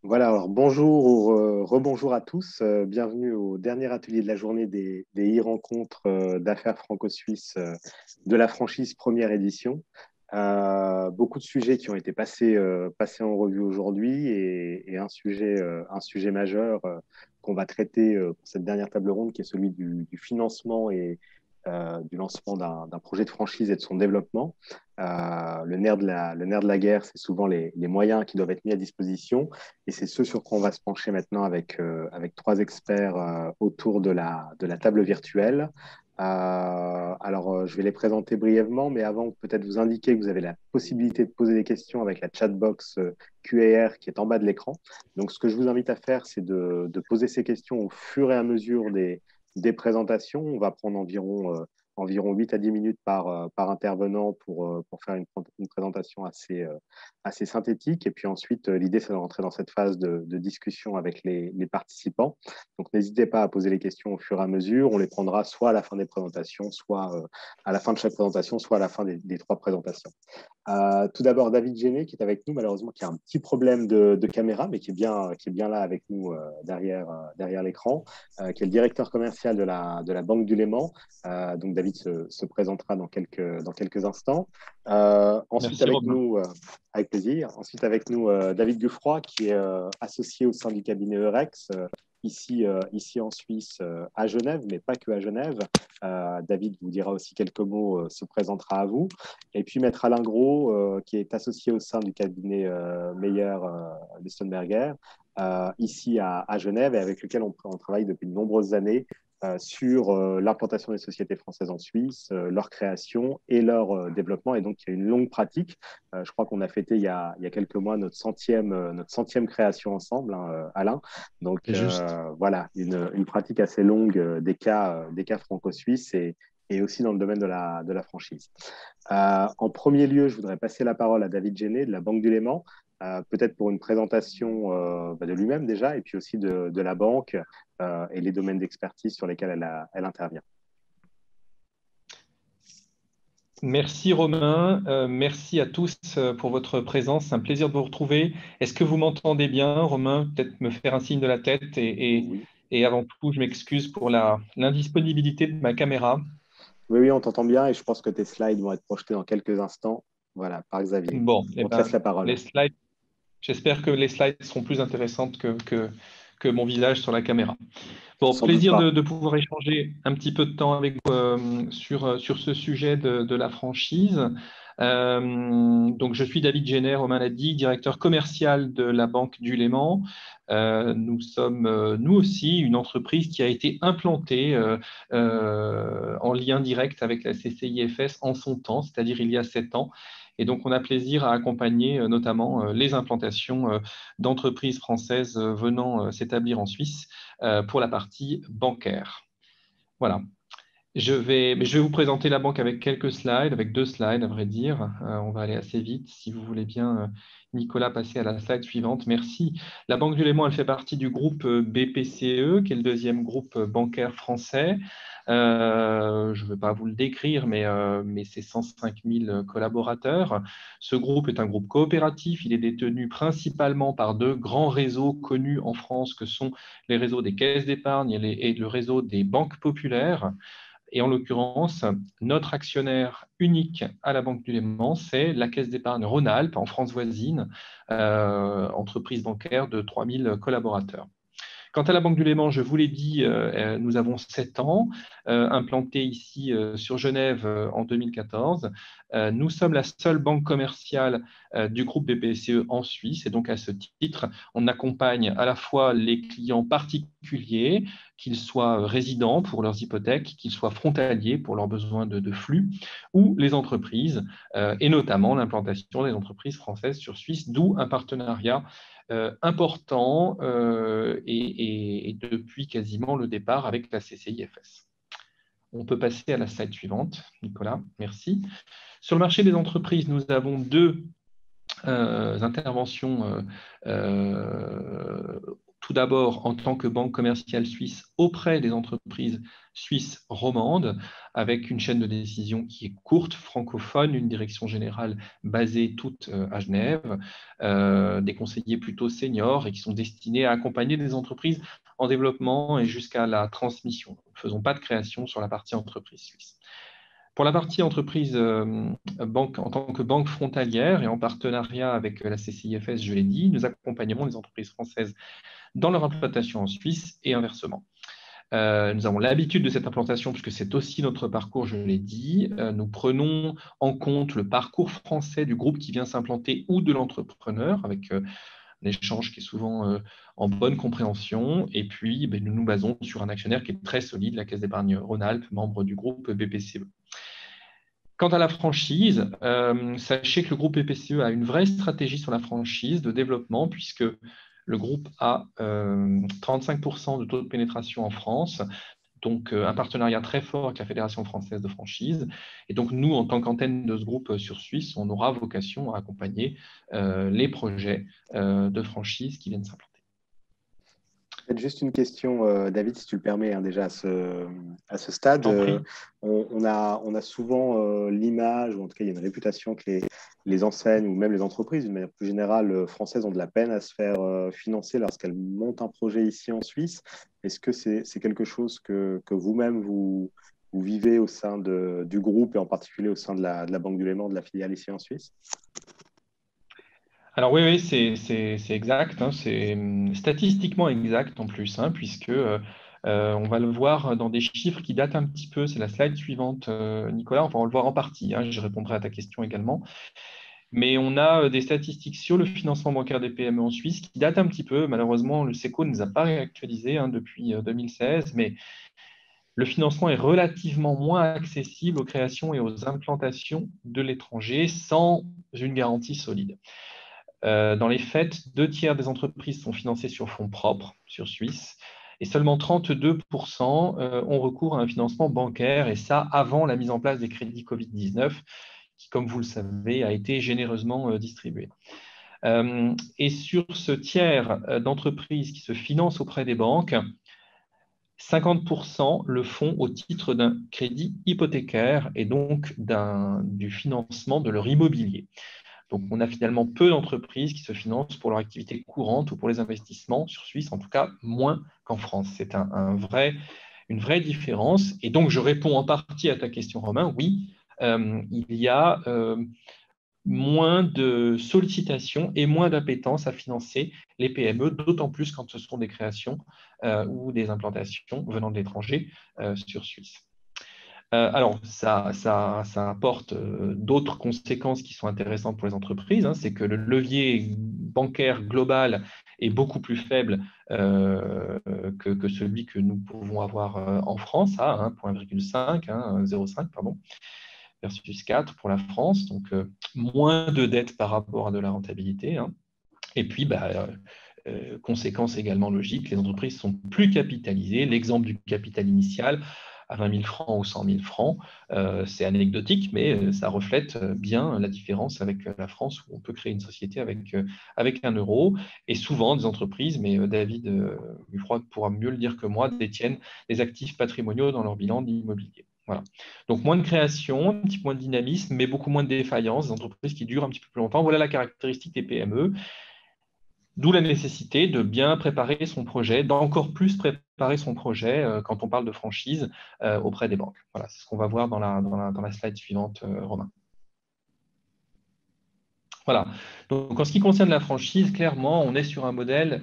Voilà, alors bonjour ou rebonjour à tous. Bienvenue au dernier atelier de la journée des e-rencontres d'affaires franco-suisses de la franchise première édition. Beaucoup de sujets qui ont été passés en revue aujourd'hui et un sujet majeur qu'on va traiter pour cette dernière table ronde qui est celui du financement et du lancement d'un projet de franchise et de son développement. Le nerf de la guerre, c'est souvent les moyens qui doivent être mis à disposition. Et c'est ce sur quoi on va se pencher maintenant avec trois experts autour de la table virtuelle. Je vais les présenter brièvement, mais avant, peut-être vous indiquer que vous avez la possibilité de poser des questions avec la chatbox QAR qui est en bas de l'écran. Donc, ce que je vous invite à faire, c'est de poser ces questions au fur et à mesure des présentations. On va prendre environ 8 à 10 minutes par intervenant pour faire une présentation assez synthétique. Et puis ensuite, l'idée, c'est de rentrer dans cette phase de discussion avec les participants. Donc, n'hésitez pas à poser les questions au fur et à mesure. On les prendra soit à la fin des présentations, soit à la fin de chaque présentation, soit à la fin des trois présentations. Tout d'abord, David Géné, qui est avec nous, malheureusement, qui a un petit problème de caméra, mais qui est bien là avec nous derrière l'écran, qui est le directeur commercial de la Banque du Léman. Donc, David se présentera dans quelques instants. Ensuite, Merci avec Romain. nous, avec plaisir. Ensuite, avec nous, David Guffroy, qui est associé au sein du cabinet Eurex, ici en Suisse, à Genève, mais pas que à Genève. David vous dira aussi quelques mots, se présentera à vous. Et puis, Maître Alain Gros, qui est associé au sein du cabinet Meyer Listenberger, ici à Genève, et avec lequel on travaille depuis de nombreuses années sur l'implantation des sociétés françaises en Suisse, leur création et leur développement. Et donc, il y a une longue pratique. Je crois qu'on a fêté il y a quelques mois notre centième création ensemble, hein, Alain. Donc, C'est juste. voilà, une pratique assez longue des cas franco-suisses et aussi dans le domaine de la franchise. En premier lieu, je voudrais passer la parole à David Géné de la Banque du Léman, peut-être pour une présentation de lui-même déjà, et puis aussi de la banque et les domaines d'expertise sur lesquels elle intervient. Merci Romain, merci à tous pour votre présence. C'est un plaisir de vous retrouver. Est-ce que vous m'entendez bien, Romain? Peut-être me faire un signe de la tête Oui, et avant tout, je m'excuse pour l'indisponibilité de ma caméra. oui, on t'entend bien et je pense que tes slides vont être projetés dans quelques instants. Voilà, par Xavier. Bon, eh On te laisse ben, la parole. les slides, j'espère que les slides seront plus intéressantes que mon visage sur la caméra. Bon, Sans doute plaisir pas. de pouvoir échanger un petit peu de temps avec vous sur ce sujet de la franchise. Donc, je suis David Géné, Romain l'a dit, directeur commercial de la Banque du Léman. Nous sommes, nous aussi, une entreprise qui a été implantée en lien direct avec la CCIFS en son temps, c'est-à-dire il y a 7 ans. Et donc, on a plaisir à accompagner notamment les implantations d'entreprises françaises venant s'établir en Suisse pour la partie bancaire. Voilà. Je vais vous présenter la banque avec quelques slides, avec 2 slides à vrai dire. On va aller assez vite. Si vous voulez bien, Nicolas, passer à la slide suivante. Merci. La Banque du Léman, elle fait partie du groupe BPCE, qui est le deuxième groupe bancaire français. Je ne vais pas vous le décrire, mais c'est 105 000 collaborateurs. Ce groupe est un groupe coopératif. Il est détenu principalement par 2 grands réseaux connus en France, que sont les réseaux des caisses d'épargne et le réseau des banques populaires. Et en l'occurrence, notre actionnaire unique à la Banque du Léman, c'est la Caisse d'épargne Rhône-Alpes en France voisine, entreprise bancaire de 3000 collaborateurs. Quant à la Banque du Léman, je vous l'ai dit, nous avons 7 ans, implantés ici sur Genève en 2014. Nous sommes la seule banque commerciale du groupe BPCE en Suisse et donc à ce titre, on accompagne à la fois les clients particuliers, qu'ils soient résidents pour leurs hypothèques, qu'ils soient frontaliers pour leurs besoins de flux, ou les entreprises, et notamment l'implantation des entreprises françaises sur Suisse, d'où un partenariat important et depuis quasiment le départ avec la CCIFS. On peut passer à la slide suivante, Nicolas, merci. Sur le marché des entreprises, nous avons 2 interventions tout d'abord en tant que banque commerciale suisse auprès des entreprises suisses romandes, avec une chaîne de décision qui est courte, francophone, une direction générale basée toute à Genève, des conseillers plutôt seniors et qui sont destinés à accompagner des entreprises en développement et jusqu'à la transmission. Nous ne faisons pas de création sur la partie entreprise suisse. Pour la partie entreprise banque, en tant que banque frontalière et en partenariat avec la CCIFS, je l'ai dit, nous accompagnerons les entreprises françaises dans leur implantation en Suisse et inversement. Nous avons l'habitude de cette implantation puisque c'est aussi notre parcours, je l'ai dit. Nous prenons en compte le parcours français du groupe qui vient s'implanter ou de l'entrepreneur avec un échange qui est souvent en bonne compréhension. Et puis, nous nous basons sur un actionnaire qui est très solide, la Caisse d'épargne Rhône-Alpes, membre du groupe BPCE. Quant à la franchise, sachez que le groupe BPCE a une vraie stratégie sur la franchise de développement puisque le groupe a 35% de taux de pénétration en France, donc un partenariat très fort avec la Fédération française de franchise. Et donc nous, en tant qu'antenne de ce groupe sur Suisse, on aura vocation à accompagner les projets de franchise qui viennent s'implanter. Juste une question, David, si tu le permets, hein, déjà à ce stade. On a souvent l'image, ou en tout cas, il y a une réputation que les enseignes ou même les entreprises, d'une manière plus générale, françaises, ont de la peine à se faire financer lorsqu'elles montent un projet ici en Suisse. Est-ce que c'est quelque chose que vous-même, vous vivez au sein du groupe et en particulier au sein de la Banque du Léman, de la filiale ici en Suisse? Alors oui, c'est exact, hein, c'est statistiquement exact en plus, hein, puisque on va le voir dans des chiffres qui datent un petit peu. C'est la slide suivante, Nicolas. Enfin, on va le voir en partie, hein, je répondrai à ta question également. Mais on a des statistiques sur le financement bancaire des PME en Suisse qui datent un petit peu. Malheureusement, le SECO ne nous a pas réactualisé depuis 2016, mais le financement est relativement moins accessible aux créations et aux implantations de l'étranger sans une garantie solide. Dans les faits, 2/3 des entreprises sont financées sur fonds propres, sur Suisse, et seulement 32% ont recours à un financement bancaire, et ça avant la mise en place des crédits Covid-19, qui, comme vous le savez, a été généreusement distribué. Et sur ce tiers d'entreprises qui se financent auprès des banques, 50% le font au titre d'un crédit hypothécaire et donc du financement de leur immobilier. Donc, on a finalement peu d'entreprises qui se financent pour leur activité courante ou pour les investissements sur Suisse, en tout cas moins qu'en France. C'est une vraie différence. Et donc, je réponds en partie à ta question, Romain. Oui, il y a moins de sollicitations et moins d'appétence à financer les PME, d'autant plus quand ce sont des créations ou des implantations venant de l'étranger sur Suisse. Alors, ça apporte d'autres conséquences qui sont intéressantes pour les entreprises. Hein. C'est que le levier bancaire global est beaucoup plus faible que celui que nous pouvons avoir en France, à 1,5, 0,5, pardon, versus 4 pour la France. Donc, moins de dettes par rapport à de la rentabilité. Hein. Et puis, conséquence également logique, les entreprises sont plus capitalisées. L'exemple du capital initial à 20 000 francs ou 100 000 francs, c'est anecdotique, mais ça reflète bien la différence avec la France où on peut créer une société avec 1 euro. Et souvent, des entreprises, mais David Buffroy pourra mieux le dire que moi, détiennent des actifs patrimoniaux dans leur bilan d'immobilier. Voilà. Donc, moins de création, un petit peu moins de dynamisme, mais beaucoup moins de défaillance, des entreprises qui durent un petit peu plus longtemps. Voilà la caractéristique des PME. D'où la nécessité de bien préparer son projet, d'encore plus préparer son projet quand on parle de franchise auprès des banques. Voilà, c'est ce qu'on va voir dans la slide suivante, Romain. Voilà. Donc, en ce qui concerne la franchise, clairement, on est sur un modèle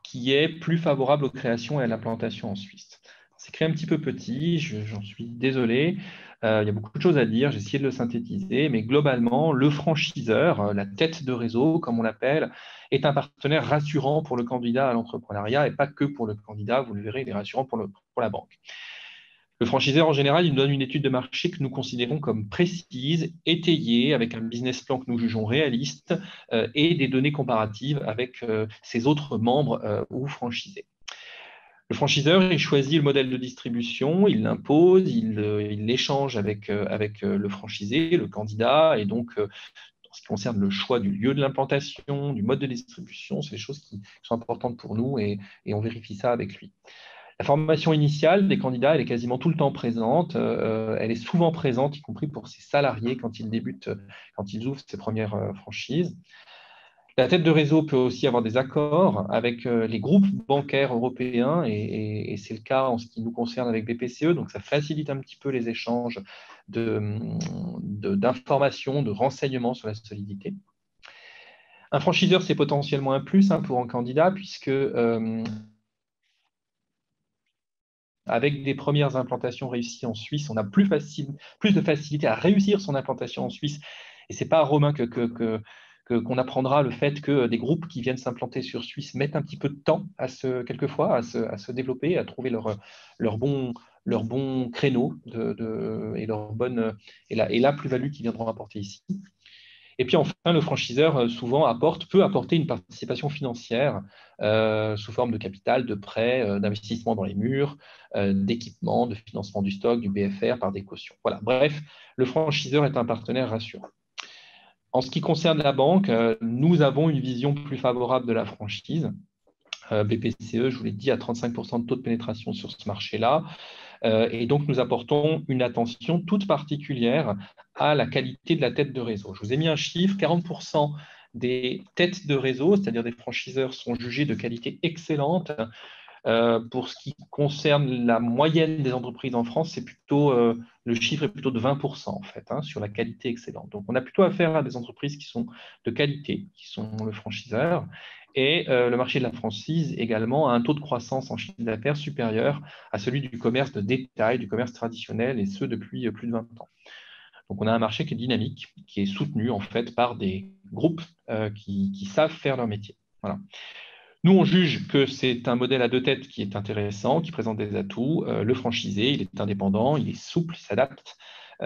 qui est plus favorable aux créations et à l'implantation en Suisse. C'est créé un petit peu petit, j'en suis désolé. Il y a beaucoup de choses à dire, j'ai essayé de le synthétiser, mais globalement, le franchiseur, la tête de réseau, comme on l'appelle, est un partenaire rassurant pour le candidat à l'entrepreneuriat et pas que pour le candidat, vous le verrez, il est rassurant pour la banque. Le franchiseur, en général, il nous donne une étude de marché que nous considérons comme précise, étayée, avec un business plan que nous jugeons réaliste et des données comparatives avec ses autres membres ou franchisés. Le franchiseur, il choisit le modèle de distribution, il l'impose, il l'échange avec le franchisé, le candidat, et donc En ce qui concerne le choix du lieu de l'implantation, du mode de distribution, c'est des choses qui sont importantes pour nous et on vérifie ça avec lui. La formation initiale des candidats, elle est quasiment tout le temps présente. Elle est souvent présente, y compris pour ses salariés quand ils débutent, quand ils ouvrent ses premières franchises. La tête de réseau peut aussi avoir des accords avec les groupes bancaires européens et c'est le cas en ce qui nous concerne avec BPCE. Donc, ça facilite un petit peu les échanges d'informations, de renseignements sur la solidité. Un franchiseur, c'est potentiellement un plus pour un candidat puisque avec des premières implantations réussies en Suisse, on a plus de facilité à réussir son implantation en Suisse. Et ce n'est pas à Romain qu'on apprendra le fait que des groupes qui viennent s'implanter sur Suisse mettent un petit peu de temps quelquefois à se développer, à trouver leur bon créneau et la plus-value qu'ils viendront apporter ici. Et puis enfin, le franchiseur souvent peut apporter une participation financière sous forme de capital, de prêt, d'investissement dans les murs, d'équipement, de financement du stock, du BFR par des cautions. Voilà. Bref, le franchiseur est un partenaire rassurant. En ce qui concerne la banque, nous avons une vision plus favorable de la franchise. BPCE, je vous l'ai dit, à 35% de taux de pénétration sur ce marché-là. Et donc, nous apportons une attention toute particulière à la qualité de la tête de réseau. Je vous ai mis un chiffre, 40% des têtes de réseau, c'est-à-dire des franchiseurs, sont jugés de qualité excellente. Pour ce qui concerne la moyenne des entreprises en France, le chiffre est plutôt de 20% en fait, sur la qualité excellente. Donc, on a plutôt affaire à des entreprises qui sont de qualité, qui sont le franchiseur. Et le marché de la franchise également a un taux de croissance en chiffre d'affaires supérieur à celui du commerce de détail, du commerce traditionnel, et ce depuis plus de 20 ans. Donc, on a un marché qui est dynamique, qui est soutenu en fait par des groupes qui savent faire leur métier. Voilà. Nous, on juge que c'est un modèle à deux têtes qui est intéressant, qui présente des atouts. Le franchisé, il est indépendant, il est souple, il s'adapte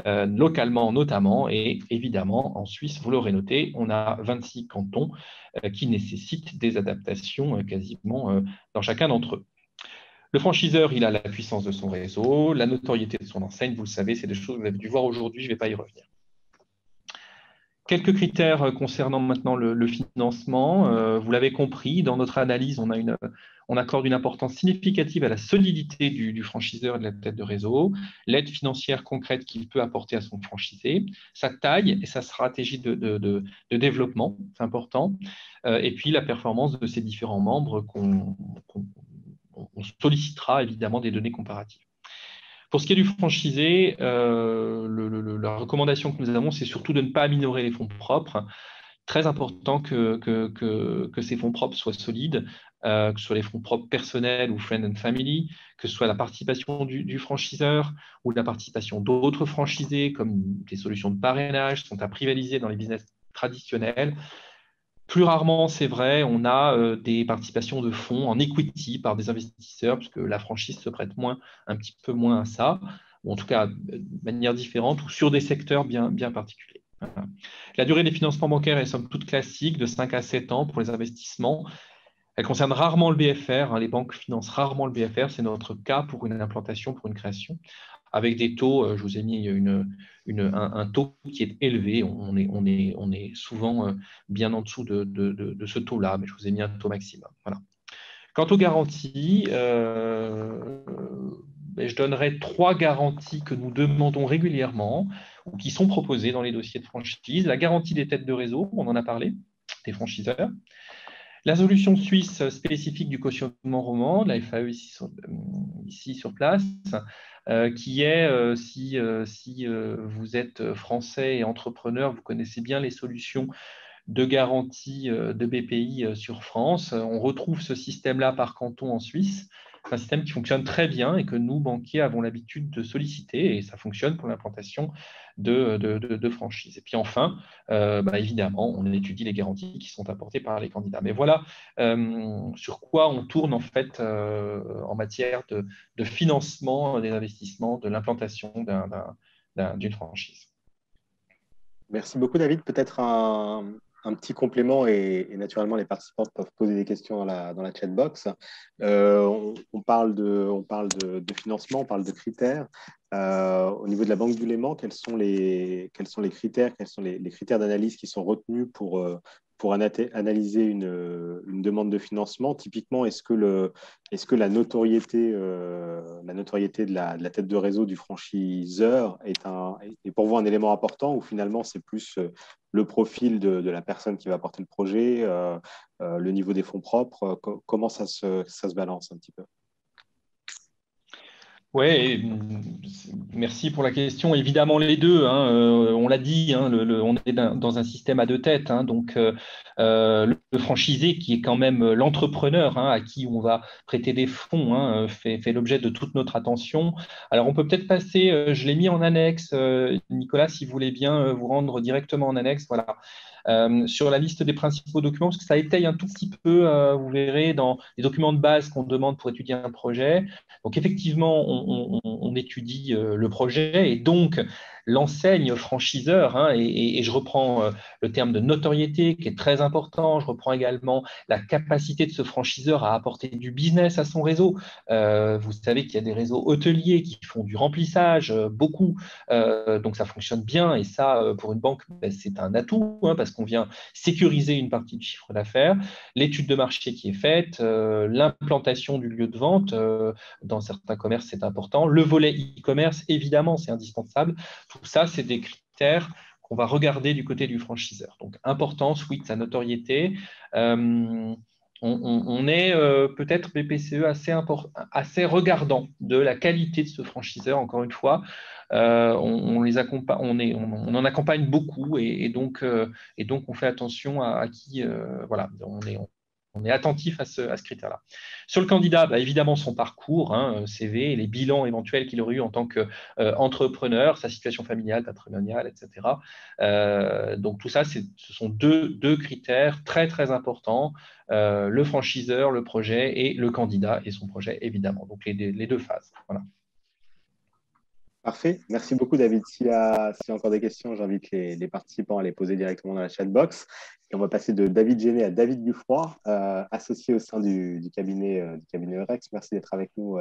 localement notamment. Et évidemment, en Suisse, vous l'aurez noté, on a 26 cantons qui nécessitent des adaptations quasiment dans chacun d'entre eux. Le franchiseur, il a la puissance de son réseau, la notoriété de son enseigne. Vous le savez, c'est des choses que vous avez dû voir aujourd'hui, je ne vais pas y revenir. Quelques critères concernant maintenant le financement. Vous l'avez compris, dans notre analyse, on accorde une importance significative à la solidité du franchiseur et de la tête de réseau, l'aide financière concrète qu'il peut apporter à son franchisé, sa taille et sa stratégie de développement, c'est important, et puis la performance de ses différents membres qu'on sollicitera évidemment des données comparatives. Pour ce qui est du franchisé, la recommandation que nous avons, c'est surtout de ne pas minorer les fonds propres. Très important que ces fonds propres soient solides, que ce soit les fonds propres personnels ou friend and family, que ce soit la participation du franchiseur ou la participation d'autres franchisés, comme des solutions de parrainage sont à privatiser dans les business traditionnels. Plus rarement, c'est vrai, on a des participations de fonds en equity par des investisseurs, puisque la franchise se prête un petit peu moins à ça, ou en tout cas de manière différente, ou sur des secteurs bien particuliers. Voilà. La durée des financements bancaires est somme toute classique, de 5 à 7 ans pour les investissements. Elle concerne rarement le BFR, les banques financent rarement le BFR, c'est notre cas pour une implantation, pour une création, avec des taux, je vous ai mis un taux qui est élevé, on est souvent bien en dessous de ce taux-là, mais je vous ai mis un taux maximum. Voilà. Quant aux garanties, je donnerai 3 garanties que nous demandons régulièrement ou qui sont proposées dans les dossiers de franchise. La garantie des têtes de réseau, on en a parlé, des franchiseurs. La solution suisse spécifique du cautionnement roman, la FAE ici sur place, qui est, si vous êtes français et entrepreneur, vous connaissez bien les solutions de garantie de BPI sur France. On retrouve ce système-là par canton en Suisse. C'est un système qui fonctionne très bien et que nous, banquiers, avons l'habitude de solliciter et ça fonctionne pour l'implantation de franchises. Et puis enfin, évidemment, on étudie les garanties qui sont apportées par les candidats. Mais voilà sur quoi on tourne en fait en matière de financement des investissements, de l'implantation d'une franchise. Merci beaucoup, David. Peut-être un petit complément et naturellement, les participants peuvent poser des questions dans la chat box. On parle de financement, on parle de critères. Au niveau de la Banque du Léman, quels sont les critères, quels sont les critères d'analyse qui sont retenus pour analyser une demande de financement? Typiquement, est-ce que la notoriété de la tête de réseau du franchiseur est pour vous un élément important, ou finalement c'est plus le profil de la personne qui va porter le projet, le niveau des fonds propres? Comment ça se balance un petit peu? Oui, merci pour la question. Évidemment, les deux, hein, on l'a dit, hein, on est dans un système à deux têtes. Hein, donc, le franchisé, qui est quand même l'entrepreneur, hein, à qui on va prêter des fonds, hein, fait l'objet de toute notre attention. Alors, on peut peut-être passer, je l'ai mis en annexe, Nicolas, si vous voulez bien vous rendre directement en annexe, voilà, sur la liste des principaux documents, parce que ça étaye un tout petit peu, vous verrez, dans les documents de base qu'on demande pour étudier un projet. Donc effectivement, on étudie le projet et donc l'enseigne franchiseur, hein, et je reprends le terme de notoriété qui est très important. Je reprends également la capacité de ce franchiseur à apporter du business à son réseau. Vous savez qu'il y a des réseaux hôteliers qui font du remplissage, beaucoup, donc ça fonctionne bien et ça, pour une banque, ben, c'est un atout, hein, parce qu'on vient sécuriser une partie du chiffre d'affaires. L'étude de marché qui est faite, l'implantation du lieu de vente, dans certains commerces, c'est important. Le volet e-commerce, évidemment, c'est indispensable. Tout ça, c'est des critères qu'on va regarder du côté du franchiseur. Donc, importance, oui, de sa notoriété. On est peut-être BPCE assez regardant de la qualité de ce franchiseur, encore une fois. On en accompagne beaucoup et donc on fait attention à qui, voilà, on est attentif à ce critère-là. Sur le candidat, bah, évidemment son parcours, hein, CV, les bilans éventuels qu'il aurait eu en tant qu'entrepreneur, sa situation familiale, patrimoniale, etc. Donc tout ça, ce sont deux critères très très importants, le franchiseur, le projet, et le candidat et son projet, évidemment. Donc les deux phases. Voilà. Parfait. Merci beaucoup, David. S'il y a encore des questions, j'invite les participants à les poser directement dans la chatbox. Et on va passer de David Géné à David Dufroy, associé au sein du cabinet Eurex. Merci d'être avec nous,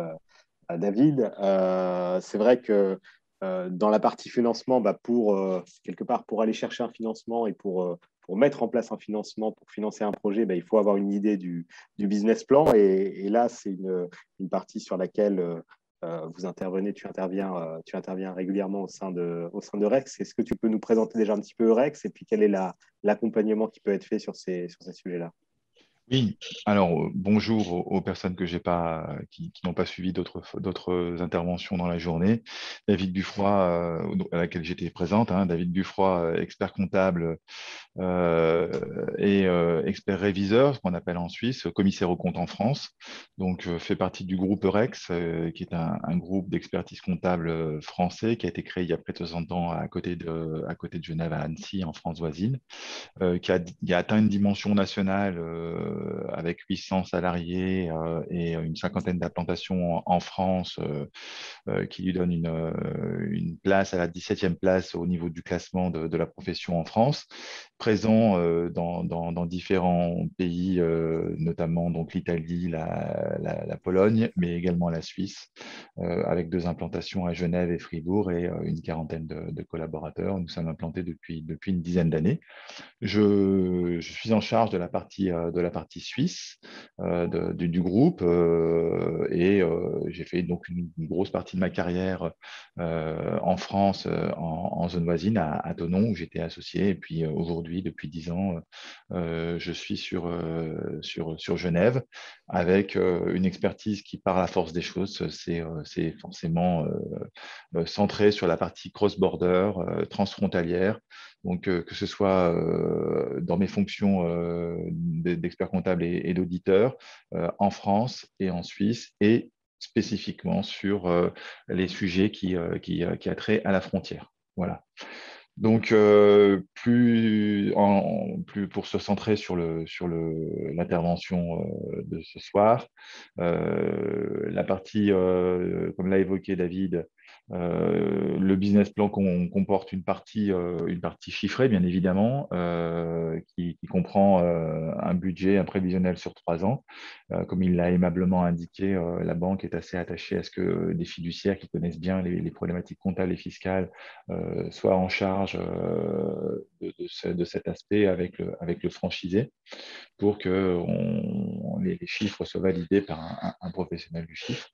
David. C'est vrai que dans la partie financement, bah, quelque part, pour aller chercher un financement et pour mettre en place un financement, pour financer un projet, bah, il faut avoir une idée du business plan. Et là, c'est une partie sur laquelle tu interviens régulièrement au sein de Rex. Est-ce que tu peux nous présenter déjà un petit peu Rex et puis quel est l'accompagnement qui peut être fait sur ces sujets-là? Oui, alors bonjour aux personnes que j'ai pas, qui n'ont pas suivi d'autres interventions dans la journée. David Buffroy, à laquelle j'étais présente, hein, David Buffroy, expert comptable et expert réviseur, ce qu'on appelle en Suisse, commissaire aux comptes en France. Donc, fait partie du groupe Eurex, qui est un groupe d'expertise comptable français qui a été créé il y a près de 60 ans à côté de Genève, à Annecy, en France voisine, qui a atteint une dimension nationale avec 800 salariés et une cinquantaine d'implantations en France, qui lui donne une place à la 17e place au niveau du classement de la profession en France, présent dans différents pays, notamment donc l'Italie, la Pologne, mais également la Suisse, avec 2 implantations à Genève et Fribourg et une quarantaine de collaborateurs. Nous sommes implantés depuis une dizaine d'années. Je suis en charge de la partie suisse du groupe, et j'ai fait donc une grosse partie de ma carrière en France, en zone voisine, à Thonon, où j'étais associé. Et puis aujourd'hui, depuis 10 ans, je suis sur Genève, avec une expertise qui, par la force des choses, c'est forcément centré sur la partie cross-border, transfrontalière. Donc, que ce soit dans mes fonctions d'expert comptable et d'auditeur en France et en Suisse, et spécifiquement sur les sujets qui a trait à la frontière. Voilà. Donc, plus pour se centrer sur l'intervention de ce soir, la partie, comme l'a évoqué David, Le business plan comporte une partie chiffrée, bien évidemment, qui comprend un budget, un prévisionnel sur 3 ans. Comme il l'a aimablement indiqué, la banque est assez attachée à ce que des fiduciaires qui connaissent bien les problématiques comptables et fiscales soient en charge de cet aspect avec le franchisé pour que les chiffres soient validés par un professionnel du chiffre.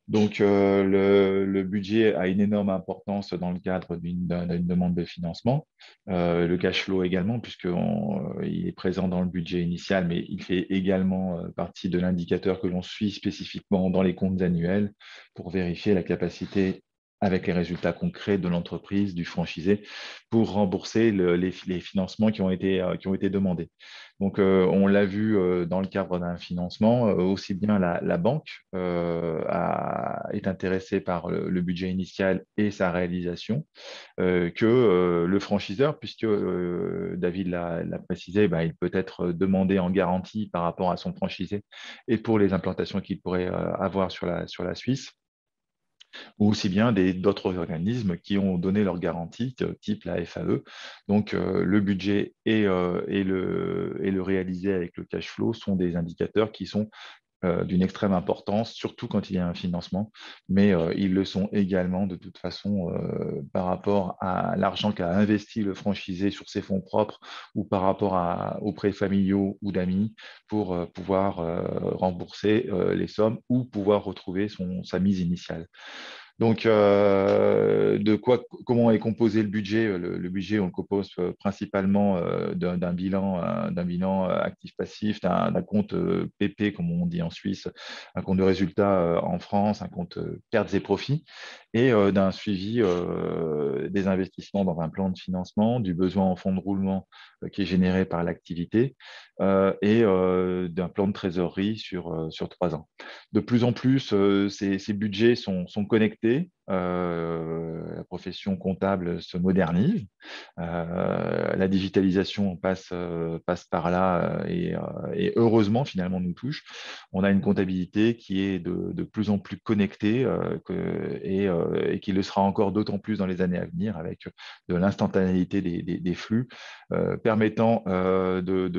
Donc, le budget a une énorme importance dans le cadre d'une demande de financement. Le cash flow également, puisqu'il est présent dans le budget initial, mais il fait également partie de l'indicateur que l'on suit spécifiquement dans les comptes annuels pour vérifier la capacité avec les résultats concrets de l'entreprise, du franchisé, pour rembourser les financements qui ont été demandés. Donc, on l'a vu dans le cadre d'un financement, aussi bien la banque est intéressée par le budget initial et sa réalisation que le franchiseur, puisque David l'a précisé, il peut être demandé en garantie par rapport à son franchisé et pour les implantations qu'il pourrait avoir sur la Suisse, ou aussi bien d'autres organismes qui ont donné leur garantie, type la FAE. Donc, le budget et le réalisé avec le cash flow sont des indicateurs qui sont d'une extrême importance, surtout quand il y a un financement, mais ils le sont également de toute façon par rapport à l'argent qu'a investi le franchisé sur ses fonds propres ou par rapport aux prêts familiaux ou d'amis pour pouvoir rembourser les sommes ou pouvoir retrouver sa mise initiale. Donc, comment est composé le budget? Le budget, on le compose principalement d'un bilan actif-passif, d'un compte PP, comme on dit en Suisse, un compte de résultats en France, un compte pertes et profits, et d'un suivi des investissements dans un plan de financement, du besoin en fonds de roulement qui est généré par l'activité et d'un plan de trésorerie sur 3 ans. De plus en plus, ces budgets sont connectés. La profession comptable se modernise. La digitalisation passe par là et heureusement, finalement, nous touche. On a une comptabilité qui est de plus en plus connectée et qui le sera encore d'autant plus dans les années à venir avec de l'instantanéité des flux permettant de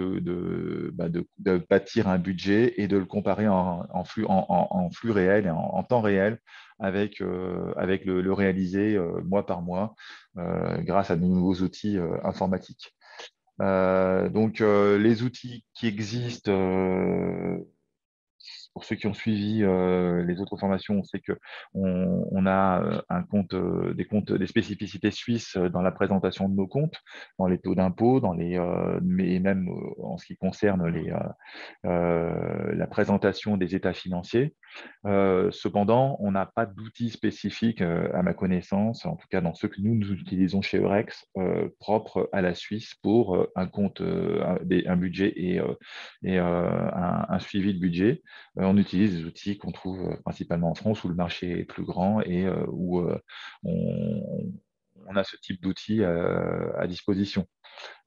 bâtir un budget et de le comparer en flux réel et en temps réel avec le réalisé mois par mois grâce à de nouveaux outils informatiques. Donc, les outils qui existent, pour ceux qui ont suivi les autres formations, on sait qu'on a des spécificités suisses dans la présentation de nos comptes, dans les taux d'impôt, mais même en ce qui concerne la présentation des états financiers. Cependant, on n'a pas d'outils spécifiques, à ma connaissance, en tout cas dans ceux que nous utilisons chez Eurex, propres à la Suisse pour un compte, un budget et un suivi de budget. On utilise des outils qu'on trouve principalement en France où le marché est plus grand et où on a ce type d'outils à disposition.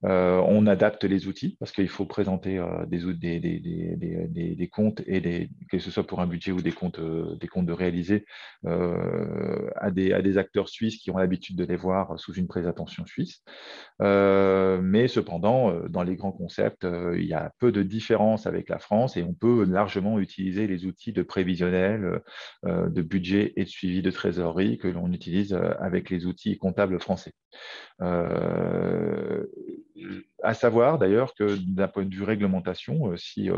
On adapte les outils parce qu'il faut présenter des comptes que ce soit pour un budget ou des comptes de réaliser à des acteurs suisses qui ont l'habitude de les voir sous une présentation suisse. Mais cependant, dans les grands concepts, il y a peu de différence avec la France et on peut largement utiliser les outils de prévisionnel, de budget et de suivi de trésorerie que l'on utilise avec les outils comptables français. À savoir d'ailleurs que d'un point de vue réglementation, si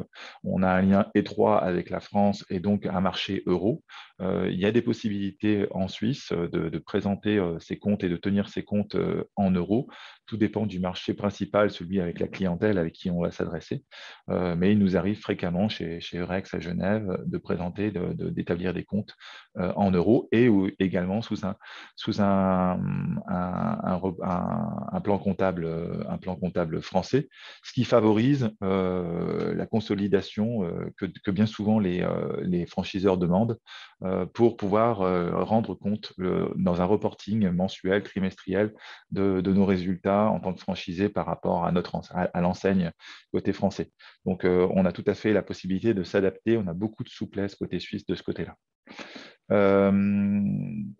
on a un lien étroit avec la France et donc un marché euro, il y a des possibilités en Suisse de présenter ses comptes et de tenir ses comptes en euros. Tout dépend du marché principal, celui avec la clientèle avec qui on va s'adresser. Mais il nous arrive fréquemment chez Eurex à Genève de présenter, d'établir des comptes en euros et également sous un plan comptable français, ce qui favorise la consolidation que bien souvent les franchiseurs demandent pour pouvoir rendre compte dans un reporting mensuel, trimestriel de nos résultats en tant que franchisé par rapport à l'enseigne côté français. Donc, on a tout à fait la possibilité de s'adapter. On a beaucoup de souplesse côté suisse de ce côté-là. Euh,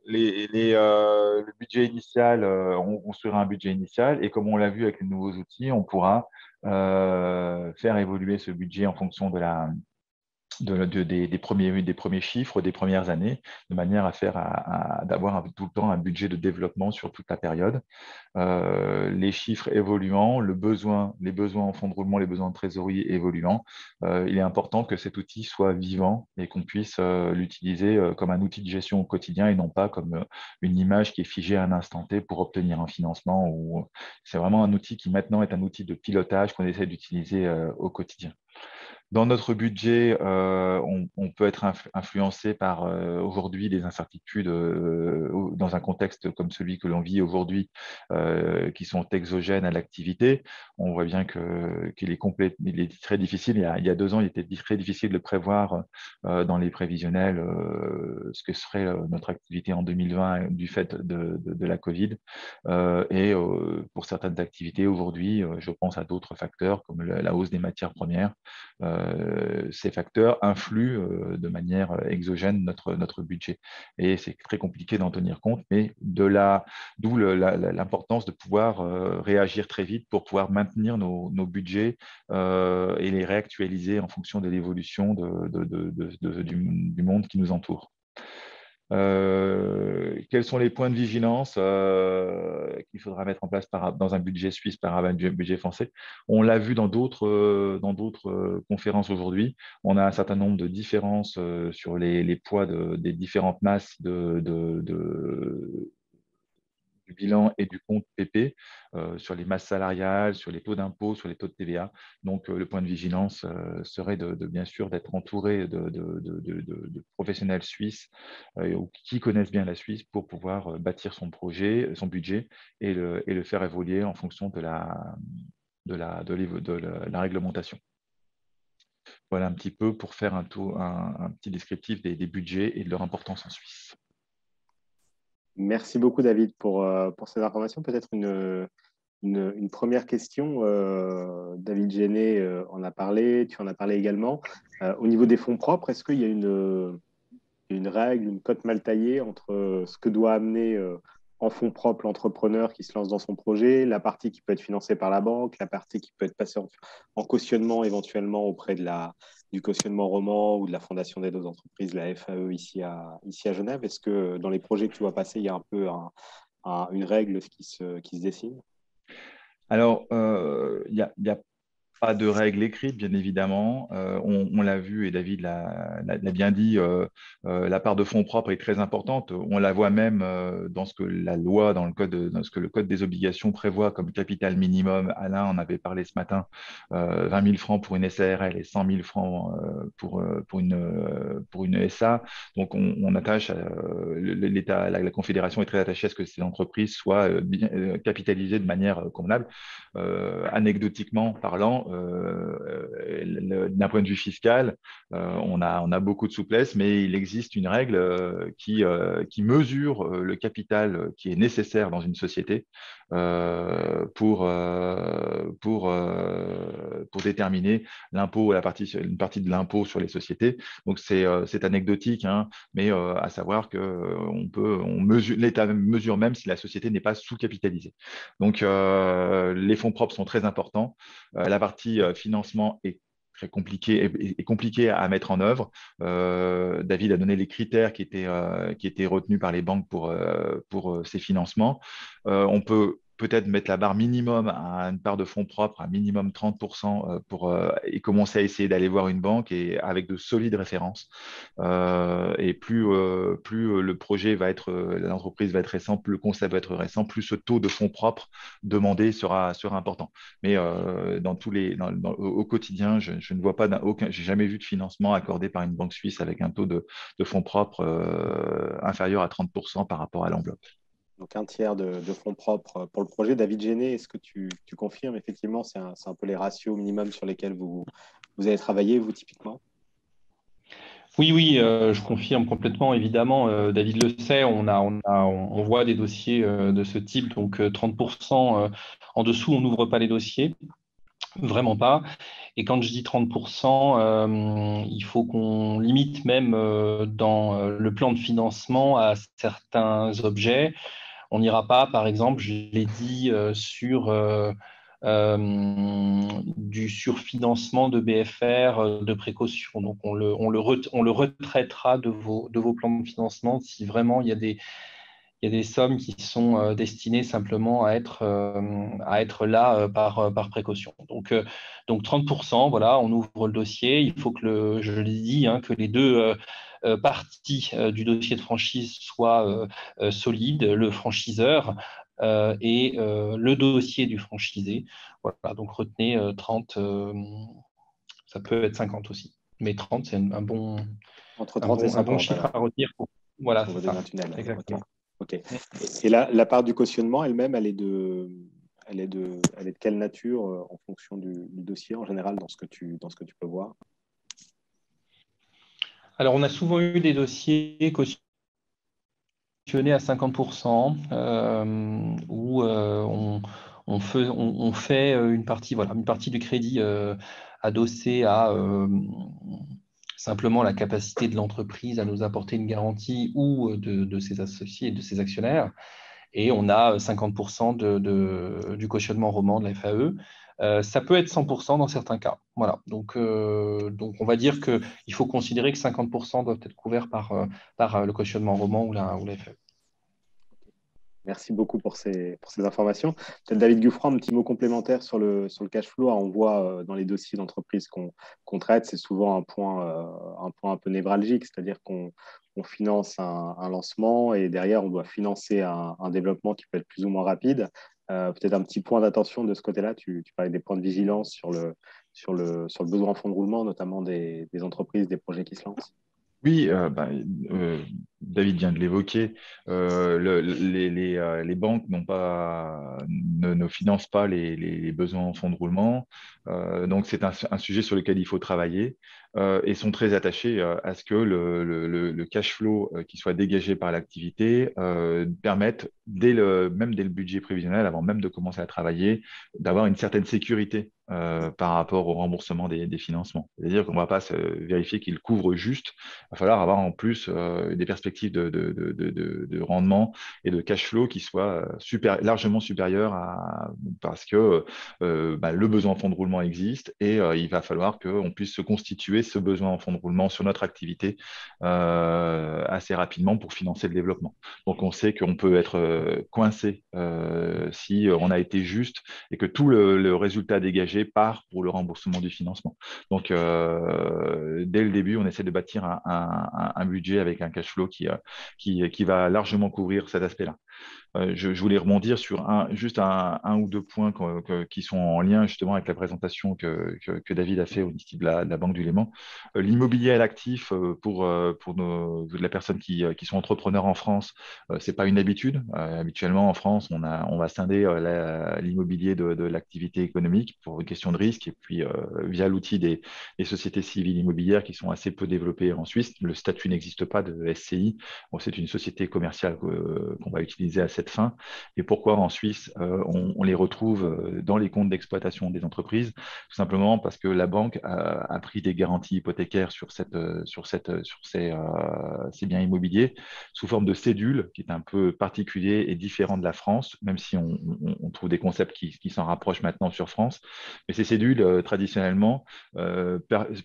le budget initial, on construira un budget initial et comme on l'a vu avec les nouveaux outils, on pourra faire évoluer ce budget en fonction des premiers chiffres des premières années, de manière d'avoir tout le temps un budget de développement sur toute la période. Les chiffres évoluant, les besoins en fonds de roulement, les besoins de trésorerie évoluant, il est important que cet outil soit vivant et qu'on puisse l'utiliser comme un outil de gestion au quotidien et non pas comme une image qui est figée à un instant T pour obtenir un financement. C'est vraiment un outil qui maintenant est un outil de pilotage qu'on essaie d'utiliser au quotidien. Dans notre budget, on peut être influencé par aujourd'hui des incertitudes dans un contexte comme celui que l'on vit aujourd'hui, qui sont exogènes à l'activité. On voit bien qu'il est très difficile. Il y a 2 ans, il était très difficile de prévoir dans les prévisionnels ce que serait notre activité en 2020 du fait de la Covid. Pour certaines activités aujourd'hui, je pense à d'autres facteurs comme la hausse des matières premières. Ces facteurs influent de manière exogène notre budget. Et c'est très compliqué d'en tenir compte, mais d'où l'importance de pouvoir réagir très vite pour pouvoir maintenir nos budgets et les réactualiser en fonction de l'évolution du monde qui nous entoure. Quels sont les points de vigilance qu'il faudra mettre en place dans un budget suisse par rapport à un budget français? On l'a vu dans d'autres conférences aujourd'hui. On a un certain nombre de différences sur les poids des différentes masses du bilan et du compte PP sur les masses salariales, sur les taux d'impôt, sur les taux de TVA. Donc, le point de vigilance serait bien sûr d'être entouré de professionnels suisses ou qui connaissent bien la Suisse pour pouvoir bâtir son projet, son budget et le faire évoluer en fonction de la réglementation. Voilà un petit peu pour faire un petit descriptif des budgets et de leur importance en Suisse. Merci beaucoup, David, pour ces informations. Peut-être une première question. David Géné en a parlé, tu en as parlé également. Au niveau des fonds propres, est-ce qu'il y a une règle, une cote mal taillée entre ce que doit amener en fonds propres l'entrepreneur qui se lance dans son projet, la partie qui peut être financée par la banque, la partie qui peut être passée en cautionnement éventuellement auprès du cautionnement roman ou de la Fondation d'aide aux entreprises, la FAE ici à Genève. Est-ce que dans les projets que tu vois passer, il y a un peu une règle qui se dessine? Alors, il y a pas de règle écrite, bien évidemment. On l'a vu et David l'a bien dit, la part de fonds propres est très importante. On la voit même dans ce que la loi, dans ce que le Code des obligations prévoit comme capital minimum. Alain en avait parlé ce matin, 20 000 francs pour une SARL et 100 000 francs pour une SA. Donc, on attache, l'État, la Confédération est très attachée à ce que ces entreprises soient capitalisées de manière convenable. Anecdotiquement parlant, d'un point de vue fiscal, on a beaucoup de souplesse, mais il existe une règle qui mesure le capital qui est nécessaire dans une société pour déterminer l'impôt, une partie de l'impôt sur les sociétés. Donc c'est anecdotique, hein, mais à savoir que l'État mesure même si la société n'est pas sous-capitalisée. Donc les fonds propres sont très importants. La partie financement est très compliqué à mettre en œuvre. David a donné les critères qui étaient retenus par les banques pour ces financements. On peut peut-être mettre la barre minimum à une part de fonds propres, à minimum 30% et commencer à essayer d'aller voir une banque et avec de solides références. Et plus le projet l'entreprise va être récent, plus le concept va être récent, plus ce taux de fonds propres demandé sera important. Mais au quotidien, je ne vois pas j'ai jamais vu de financement accordé par une banque suisse avec un taux de fonds propres inférieur à 30% par rapport à l'enveloppe. Donc, un tiers de fonds propres pour le projet. David Géné, est-ce que tu confirmes? Effectivement, c'est un peu les ratios minimums sur lesquels vous avez travaillé, vous, typiquement? Oui, je confirme complètement, évidemment. David le sait, on voit des dossiers de ce type, donc 30% en dessous, on n'ouvre pas les dossiers. Vraiment pas. Et quand je dis 30%, il il faut qu'on limite même dans le plan de financement à certains objets. On n'ira pas, par exemple, je l'ai dit, sur du surfinancement de BFR de précaution. Donc, on le retraitera de vos plans de financement si vraiment il y a des sommes qui sont destinées simplement à être là par précaution. Donc 30%, voilà, on ouvre le dossier. Il faut que, je l'ai dit, hein, que les deux parties du dossier de franchise soient solides, le franchiseur et le dossier du franchisé. Voilà, donc retenez 30, ça peut être 50 aussi. Mais 30, c'est Entre 30 et un bon 50, chiffre alors, à retenir. Voilà, pour c'est vos deux ça. tunnels. Exactement. Ok. Et la part du cautionnement elle-même, elle est de quelle nature en fonction du dossier en général dans ce que tu peux voir? Alors, on a souvent eu des dossiers cautionnés à 50%, où on fait une partie, voilà, une partie du crédit adossée à simplement la capacité de l'entreprise à nous apporter une garantie ou de ses associés et de ses actionnaires. Et on a 50% du cautionnement roman de la FAE. Ça peut être 100% dans certains cas. Voilà. Donc, on va dire qu'il faut considérer que 50% doivent être couverts par le cautionnement roman ou la FAE. Merci beaucoup pour ces informations. Peut-être David Guffran, un petit mot complémentaire sur le cash flow. On voit dans les dossiers d'entreprise qu'on traite, c'est souvent un point un peu névralgique, c'est-à-dire qu'on finance un lancement et derrière, on doit financer un développement qui peut être plus ou moins rapide. Peut-être un petit point d'attention de ce côté-là. Tu parlais des points de vigilance sur le besoin en fonds de roulement, notamment des entreprises, des projets qui se lancent. Oui, David vient de l'évoquer. Les banques ne financent pas les besoins en fonds de roulement. Donc, c'est un sujet sur lequel il faut travailler et sont très attachés à ce que le cash flow qui soit dégagé par l'activité permette, même dès le budget prévisionnel, avant même de commencer à travailler, d'avoir une certaine sécurité par rapport au remboursement des financements. C'est-à-dire qu'on ne va pas vérifier qu'ils couvrent juste. Il va falloir avoir en plus des perspectives de rendement et de cash flow qui soient largement supérieures parce que le besoin en fonds de roulement existe et il va falloir qu'on puisse se constituer ce besoin en fonds de roulement sur notre activité assez rapidement pour financer le développement. Donc on sait qu'on peut être coincé si on a été juste et que tout le résultat dégagé part pour le remboursement du financement. Donc dès le début, on essaie de bâtir un budget avec un cash flow qui va largement couvrir cet aspect-là. Je voulais rebondir sur juste un ou deux points qui sont en lien justement avec la présentation que David a fait au niveau de la Banque du Léman. L'immobilier à l'actif pour les personnes qui sont entrepreneurs en France, c'est pas une habitude. Habituellement en France, on va scinder l'immobilier de l'activité économique pour une question de risque et puis via l'outil des sociétés civiles immobilières qui sont assez peu développées en Suisse. Le statut n'existe pas de SCI. Bon, c'est une société commerciale qu'on va utiliser à cette fin. Et pourquoi en Suisse, on les retrouve dans les comptes d'exploitation des entreprises? Tout simplement parce que la banque a pris des garanties hypothécaires sur ces biens immobiliers sous forme de cédule, qui est un peu particulier et différent de la France, même si on trouve des concepts qui s'en rapprochent maintenant sur France. Mais ces cédules, traditionnellement,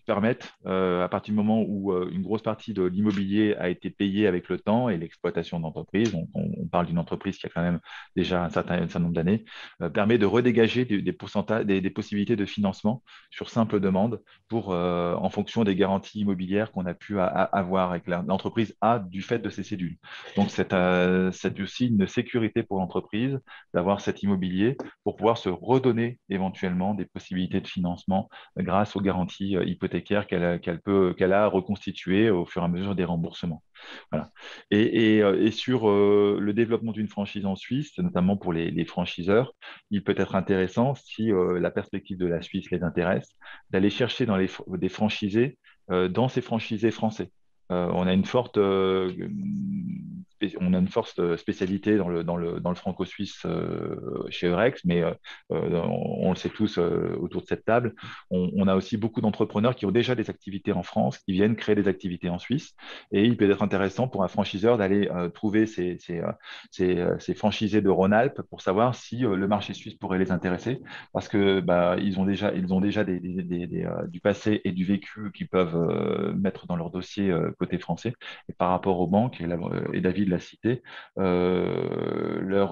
permettent, à partir du moment où une grosse partie de l'immobilier a été payée avec le temps et l'exploitation d'entreprise, on parle d'une entreprise qui a quand même déjà un certain nombre d'années, permet de redégager des pourcentages, des possibilités de financement sur simple demande en fonction des garanties immobilières qu'on a pu avoir avec l'entreprise du fait de ces cédules. Donc, c'est aussi une sécurité pour l'entreprise d'avoir cet immobilier pour pouvoir se redonner éventuellement des possibilités de financement grâce aux garanties hypothécaires qu'elle a reconstituées au fur et à mesure des remboursements. Voilà. Et sur le développement d'une franchise en Suisse, notamment pour les franchiseurs, il peut être intéressant, si la perspective de la Suisse les intéresse, d'aller chercher des franchisés dans ces franchisés français. On a une forte on a une forte spécialité dans le franco-suisse chez Eurex, mais on le sait tous autour de cette table. On a aussi beaucoup d'entrepreneurs qui ont déjà des activités en France, qui viennent créer des activités en Suisse. Et il peut être intéressant pour un franchiseur d'aller trouver ces franchisés de Rhône-Alpes pour savoir si le marché suisse pourrait les intéresser, parce que ils ont déjà du passé et du vécu qu'ils peuvent mettre dans leur dossier côté français. Et par rapport aux banques, et David l'a cité, leur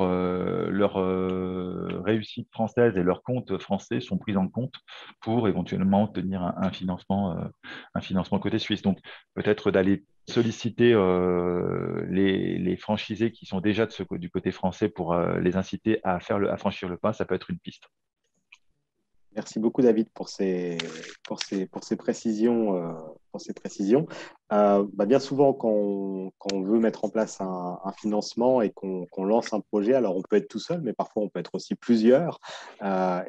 réussite française et leurs comptes français sont pris en compte pour éventuellement obtenir un financement côté suisse. Donc peut-être d'aller solliciter les franchisés qui sont déjà du côté français pour les inciter à franchir le pas, ça peut être une piste. Merci beaucoup, David, pour ces précisions. Bien souvent, quand on veut mettre en place un financement et qu'on lance un projet, alors on peut être tout seul, mais parfois on peut être aussi plusieurs.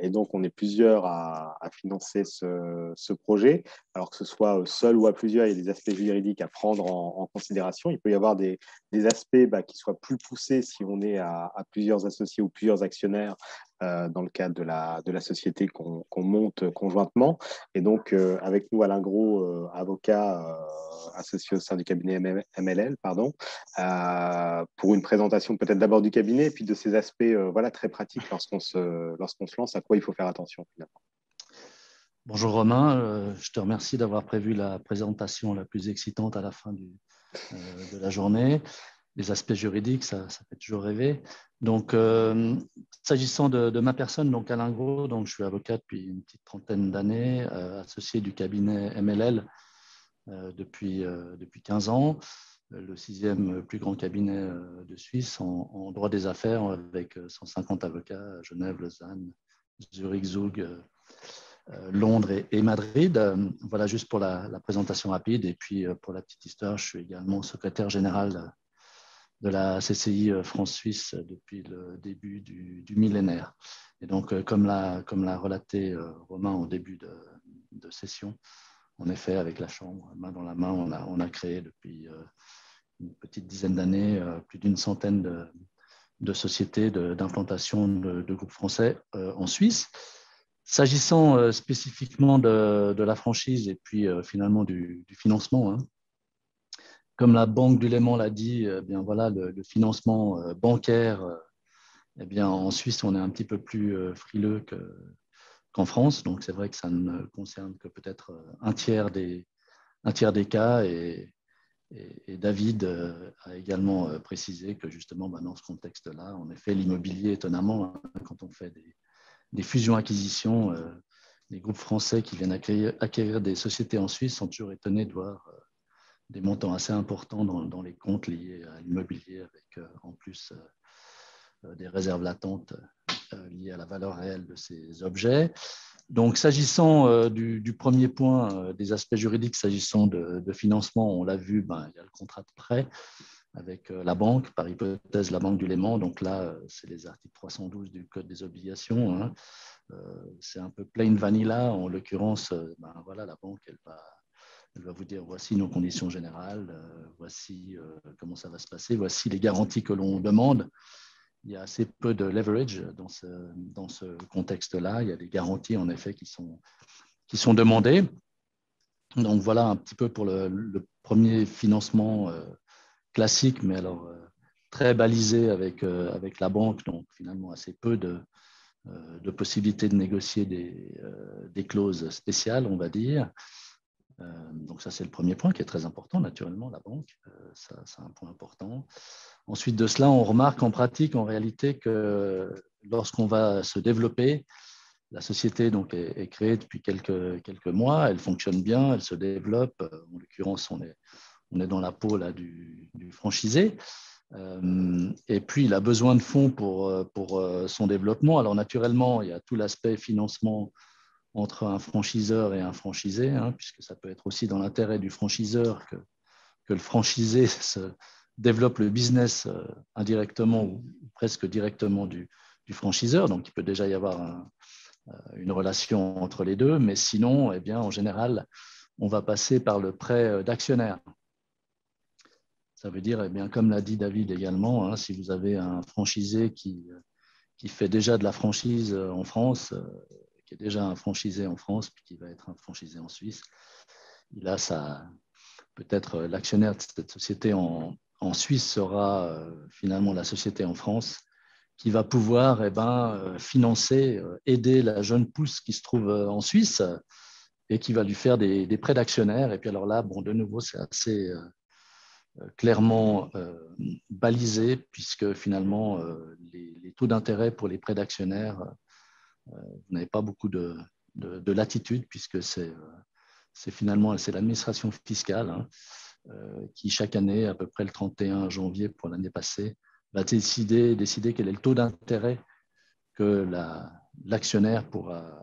Et donc, on est plusieurs à financer ce projet. Alors que ce soit seul ou à plusieurs, il y a des aspects juridiques à prendre en considération. Il peut y avoir des aspects qui soient plus poussés si on est à plusieurs associés ou plusieurs actionnaires dans le cadre de la société qu'on monte conjointement. Et donc, avec nous, Alain Gros, avocat associé au sein du cabinet MLL, pour une présentation peut-être d'abord du cabinet et puis de ces aspects très pratiques lorsqu'on se lance, à quoi il faut faire attention finalement. Bonjour Romain, je te remercie d'avoir prévu la présentation la plus excitante à la fin de la journée. Les aspects juridiques, ça fait toujours rêver. Donc, s'agissant de ma personne, donc Alain Gros, donc je suis avocat depuis une petite trentaine d'années, associé du cabinet MLL depuis 15 ans, le 6e plus grand cabinet de Suisse en droit des affaires avec 150 avocats à Genève, Lausanne, Zurich, Zug, Londres et Madrid. Voilà juste pour la présentation rapide. Et puis, pour la petite histoire, je suis également secrétaire général de la CCI France-Suisse depuis le début du millénaire. Et donc, comme l'a relaté Romain au début de session, en effet, avec la Chambre, main dans la main, on a créé depuis une petite dizaine d'années plus d'une centaine de sociétés d'implantation de groupes français en Suisse. S'agissant spécifiquement de la franchise et puis finalement du financement, comme la Banque du Léman l'a dit, bien voilà, le financement bancaire, en Suisse, on est un petit peu plus frileux qu'en France. Donc, c'est vrai que ça ne concerne que peut-être un tiers des cas. Et David a également précisé que justement, dans ce contexte-là, en effet, l'immobilier, étonnamment, quand on fait des fusions-acquisitions, les groupes français qui viennent acquérir des sociétés en Suisse sont toujours étonnés de voir des montants assez importants dans les comptes liés à l'immobilier, avec en plus des réserves latentes liées à la valeur réelle de ces objets. Donc, s'agissant du premier point, des aspects juridiques, s'agissant de financement, on l'a vu, il y a le contrat de prêt avec la banque, par hypothèse la Banque du Léman. Donc là, c'est les articles 312 du Code des obligations. C'est un peu plain vanilla. En l'occurrence, voilà, la banque, elle va vous dire voici nos conditions générales, voici comment ça va se passer, voici les garanties que l'on demande. Il y a assez peu de leverage dans ce contexte-là. Il y a des garanties en effet qui sont demandées. Donc voilà un petit peu pour le premier financement classique, mais alors très balisé avec la banque, donc finalement assez peu de possibilités de négocier des clauses spéciales, on va dire. Donc ça, c'est le premier point qui est très important, naturellement, la banque. Ça, c'est un point important. Ensuite de cela, on remarque en pratique, en réalité, que lorsqu'on va se développer, la société donc, est créée depuis quelques mois, elle fonctionne bien, elle se développe. En l'occurrence, on est dans la peau là, du franchisé. Et puis, il a besoin de fonds pour son développement. Alors, naturellement, il y a tout l'aspect financement entre un franchiseur et un franchisé, puisque ça peut être aussi dans l'intérêt du franchiseur que le franchisé se développe le business indirectement ou presque directement du franchiseur. Donc, il peut déjà y avoir une relation entre les deux, mais sinon, en général, on va passer par le prêt d'actionnaire. Ça veut dire, eh bien, comme l'a dit David également, hein, si vous avez un franchisé qui fait déjà de la franchise en France, qui est déjà un franchisé en France, puis qui va être un franchisé en Suisse, il a peut-être l'actionnaire de cette société en Suisse sera finalement la société en France, qui va pouvoir financer, aider la jeune pousse qui se trouve en Suisse et qui va lui faire des prêts d'actionnaires. Et puis alors là, bon, de nouveau, c'est assez clairement balisé, puisque finalement, les taux d'intérêt pour les prêts d'actionnaires, vous n'avez pas beaucoup de latitude, puisque c'est finalement l'administration fiscale, hein, qui chaque année, à peu près le 31 janvier pour l'année passée, va décider quel est le taux d'intérêt que l'actionnaire pourra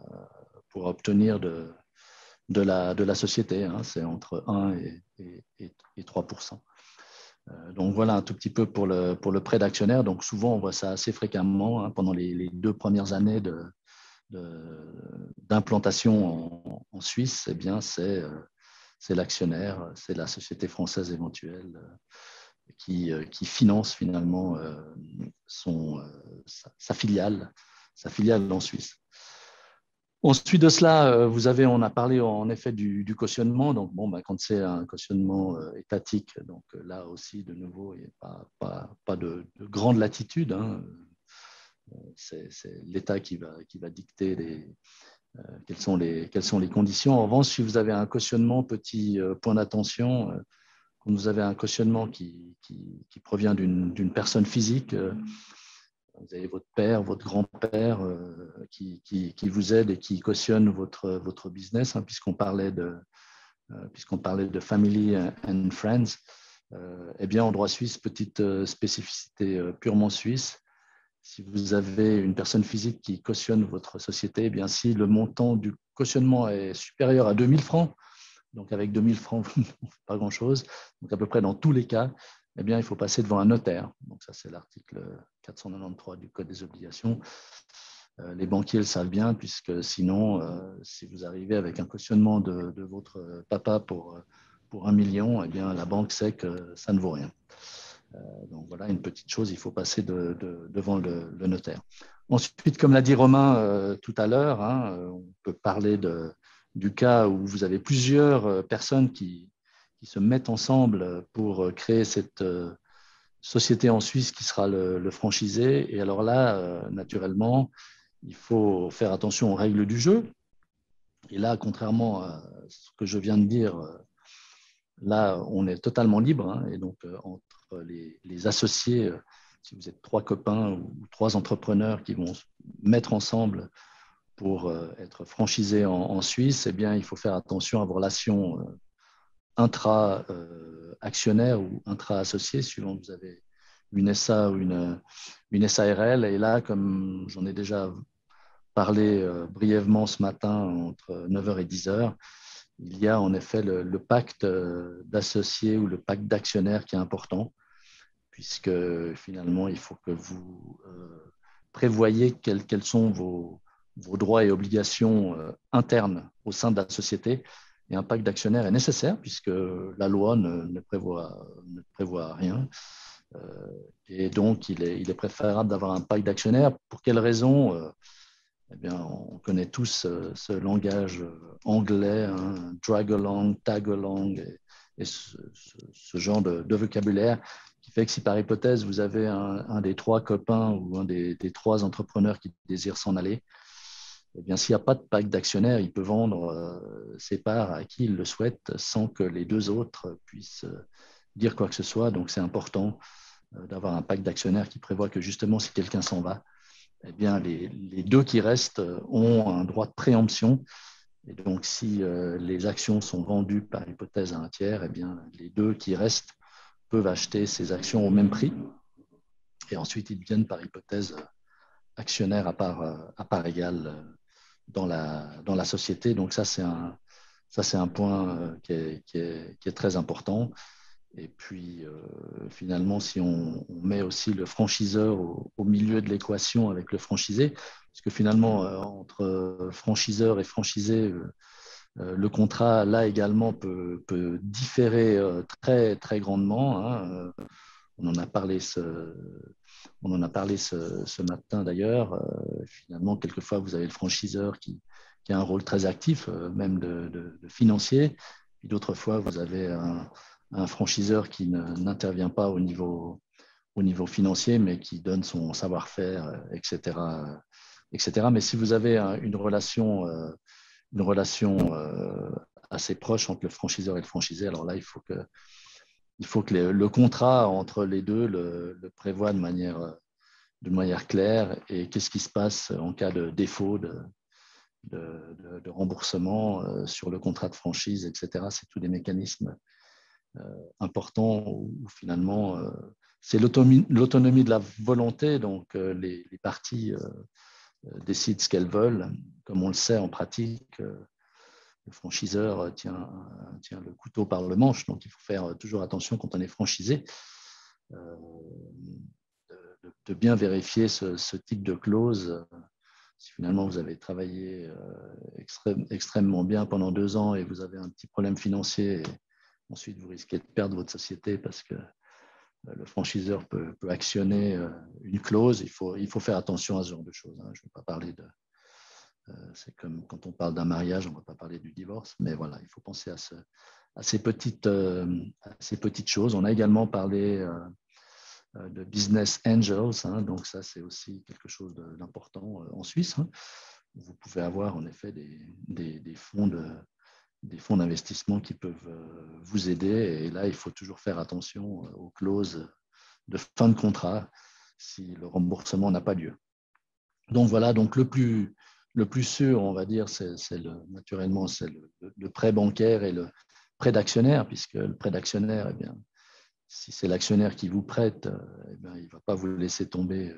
obtenir de la société. Hein. C'est entre 1 et 3%. Donc voilà un tout petit peu pour le prêt d'actionnaire. Donc souvent, on voit ça assez fréquemment, hein, pendant les 2 premières années d'implantation en Suisse. Eh bien, c'est l'actionnaire, c'est la société française éventuelle qui finance finalement sa filiale en Suisse. Ensuite de cela, on a parlé en effet du cautionnement. Donc, quand c'est un cautionnement étatique, donc là aussi, de nouveau, il n'y a pas de grande latitude. Hein. C'est l'État qui va dicter quelles sont les conditions. En revanche, si vous avez un cautionnement, petit point d'attention, quand vous avez un cautionnement qui provient d'une personne physique, vous avez votre père, votre grand-père qui vous aide et qui cautionne votre business, hein, puisqu'on parlait de family and friends. Eh bien, en droit suisse, petite spécificité purement suisse, si vous avez une personne physique qui cautionne votre société, eh bien, si le montant du cautionnement est supérieur à 2 000 francs, donc avec 2 000 francs, vous ne faites pas grand-chose, donc à peu près dans tous les cas, eh bien, il faut passer devant un notaire. Donc ça, c'est l'article 493 du Code des obligations. Les banquiers le savent bien, puisque sinon, si vous arrivez avec un cautionnement de votre papa pour 1 million, eh bien, la banque sait que ça ne vaut rien. Donc voilà une petite chose, il faut passer devant le notaire. Ensuite, comme l'a dit Romain tout à l'heure, hein, on peut parler du cas où vous avez plusieurs personnes qui se mettent ensemble pour créer cette société en Suisse qui sera le franchisé. Et alors là, naturellement, il faut faire attention aux règles du jeu. Et là, contrairement à ce que je viens de dire, là, on est totalement libre. Hein, et donc, entre les associés, si vous êtes 3 copains ou 3 entrepreneurs qui vont se mettre ensemble pour être franchisés en Suisse, eh bien, il faut faire attention à vos relations intra-actionnaires ou intra-associés, suivant que vous avez une SA ou une SARL. Et là, comme j'en ai déjà parlé brièvement ce matin, entre 9h et 10h, il y a en effet le pacte d'associés ou le pacte d'actionnaires qui est important, puisque finalement, il faut que vous prévoyez quels sont vos droits et obligations internes au sein de la société. Et un pacte d'actionnaires est nécessaire, puisque la loi ne prévoit rien. Et donc, il est préférable d'avoir un pacte d'actionnaires. Pour quelles raisons ? Eh bien, on connaît tous ce langage anglais, hein, drag along, tag along, et ce genre de vocabulaire qui fait que si par hypothèse vous avez un des 3 copains ou un des 3 entrepreneurs qui désirent s'en aller, eh bien, s'il n'y a pas de pacte d'actionnaires, il peut vendre ses parts à qui il le souhaite sans que les 2 autres puissent dire quoi que ce soit. Donc, c'est important d'avoir un pacte d'actionnaires qui prévoit que justement, si quelqu'un s'en va, eh bien, les 2 qui restent ont un droit de préemption. Et donc, si les actions sont vendues par hypothèse à un tiers, eh bien, les 2 qui restent peuvent acheter ces actions au même prix. Et ensuite, ils deviennent par hypothèse actionnaires à part égale dans la société. Donc, ça, c'est un point qui est très important. Et puis, finalement, si on met aussi le franchiseur au milieu de l'équation avec le franchisé, parce que finalement, entre franchiseur et franchisé, Le contrat, là également, peut différer très, très grandement, hein. On en a parlé ce matin d'ailleurs. Finalement, quelquefois, vous avez le franchiseur qui a un rôle très actif, même de financier. Puis d'autres fois, vous avez un franchiseur qui n'intervient pas au niveau financier, mais qui donne son savoir-faire, etc., etc. Mais si vous avez une relation assez proche entre le franchiseur et le franchisé, alors là, il faut que le contrat entre les deux le prévoit de manière claire. Et qu'est-ce qui se passe en cas de défaut de remboursement sur le contrat de franchise, etc. C'est tous des mécanismes importants où finalement, c'est l'autonomie de la volonté. Donc, les parties décident ce qu'elles veulent. Comme on le sait en pratique, le franchiseur tient le couteau par le manche. Donc, il faut faire toujours attention quand on est franchisé de bien vérifier ce type de clause. Si finalement vous avez travaillé extrêmement bien pendant 2 ans et vous avez un petit problème financier, et ensuite vous risquez de perdre votre société parce que le franchiseur peut actionner une clause. Il faut faire attention à ce genre de choses. Je ne vais pas parler de... c'est comme quand on parle d'un mariage, on ne va pas parler du divorce, mais voilà, il faut penser à ces petites choses. On a également parlé de business angels, hein, donc ça c'est aussi quelque chose d'important en Suisse. Hein. Vous pouvez avoir en effet des fonds d'investissement qui peuvent vous aider, et là il faut toujours faire attention aux clauses de fin de contrat si le remboursement n'a pas lieu. Donc voilà, donc le plus sûr, on va dire, naturellement c'est le prêt bancaire et le prêt d'actionnaire, puisque le prêt d'actionnaire, eh bien, si c'est l'actionnaire qui vous prête, eh bien, il ne va pas vous laisser tomber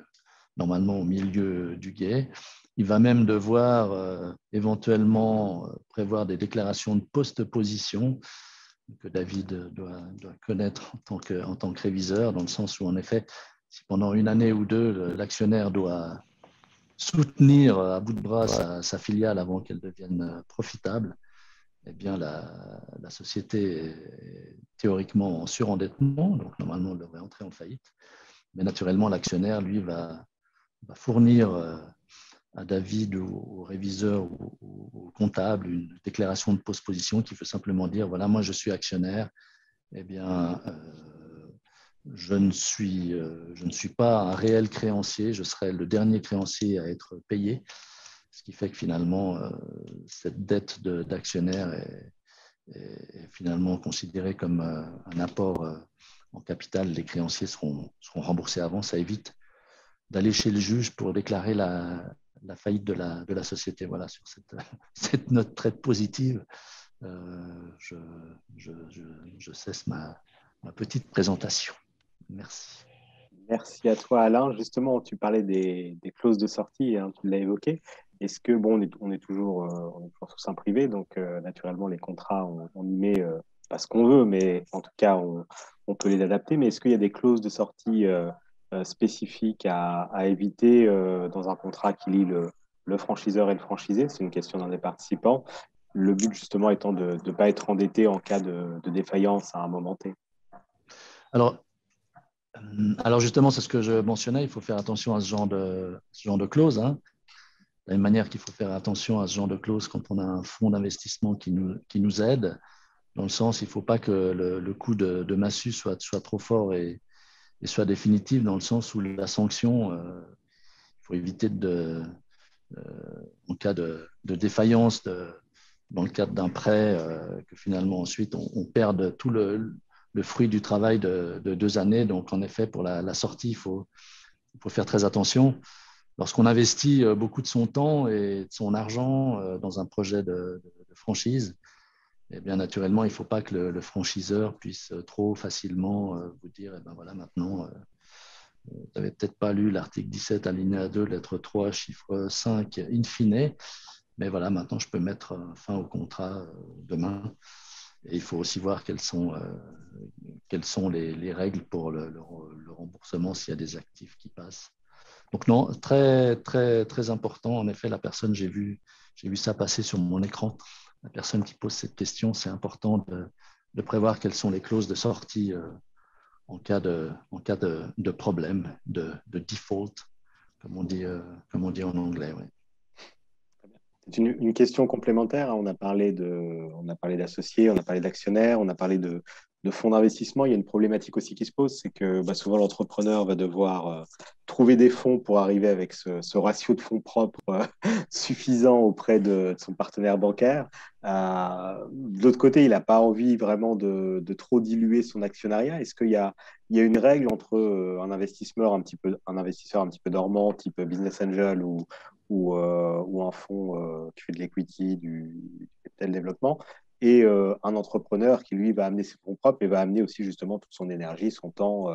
normalement au milieu du gué. Il va même devoir éventuellement prévoir des déclarations de post-position que David doit connaître en tant que réviseur, dans le sens où, en effet, si pendant 1 année ou 2, l'actionnaire doit soutenir à bout de bras sa filiale avant qu'elle devienne profitable, eh bien, la société est théoriquement en surendettement, donc normalement, elle devrait entrer en faillite. Mais naturellement, l'actionnaire, lui, va fournir à David ou au réviseur ou au comptable une déclaration de post-position qui veut simplement dire, voilà, moi, je suis actionnaire, eh bien, je ne suis pas un réel créancier, je serai le dernier créancier à être payé, ce qui fait que finalement, cette dette d'actionnaire est finalement considérée comme un apport en capital. Les créanciers seront remboursés avant. Ça évite d'aller chez le juge pour déclarer la faillite de la société. Voilà, sur cette note très positive, je cesse ma petite présentation. Merci. Merci à toi, Alain. Justement, tu parlais des clauses de sortie, hein, tu l'as évoqué. Est-ce que, bon, on est toujours sous sein privé, donc naturellement, les contrats, on y met pas ce qu'on veut, mais en tout cas, on peut les adapter. Mais est-ce qu'il y a des clauses de sortie spécifiques à éviter dans un contrat qui lie le franchiseur et le franchisé? C'est une question d'un des participants. Le but, justement, étant de ne pas être endetté en cas de défaillance à un moment T. Alors justement, c'est ce que je mentionnais, il faut faire attention à ce genre de clause. Hein. De la même manière qu'il faut faire attention à ce genre de clause quand on a un fonds d'investissement qui nous aide, dans le sens, il ne faut pas que le coup de massue soit trop fort et soit définitif, dans le sens où la sanction, il faut éviter en cas de défaillance, dans le cadre d'un prêt, que finalement ensuite on perde tout le fruit du travail de 2 années. Donc en effet, pour la sortie, il faut faire très attention. Lorsqu'on investit beaucoup de son temps et de son argent dans un projet de franchise, eh bien naturellement, il ne faut pas que le franchiseur puisse trop facilement vous dire, eh ben voilà, maintenant, vous n'avez peut-être pas lu l'article 17, alinéa 2, lettre 3, chiffre 5, in fine, mais voilà, maintenant, je peux mettre fin au contrat demain. Et il faut aussi voir quelles sont les règles pour le remboursement s'il y a des actifs qui passent. Donc non, très, très, très important. En effet, la personne, j'ai vu ça passer sur mon écran. la personne qui pose cette question, c'est important de prévoir quelles sont les clauses de sortie en cas de problème, de default, comme on dit en anglais. Ouais. C'est une question complémentaire. On a parlé d'associés, on a parlé d'actionnaires, on a parlé de fonds d'investissement. Il y a une problématique aussi qui se pose, c'est que souvent l'entrepreneur va devoir trouver des fonds pour arriver avec ce ratio de fonds propres suffisant auprès de son partenaire bancaire. De l'autre côté, il n'a pas envie vraiment de trop diluer son actionnariat. Est-ce qu'il y a une règle entre un investisseur un petit peu dormant, type business angel ou un fonds qui fait de l'equity, du capital développement, et un entrepreneur qui, lui, va amener ses fonds propres et va amener aussi justement toute son énergie, son temps,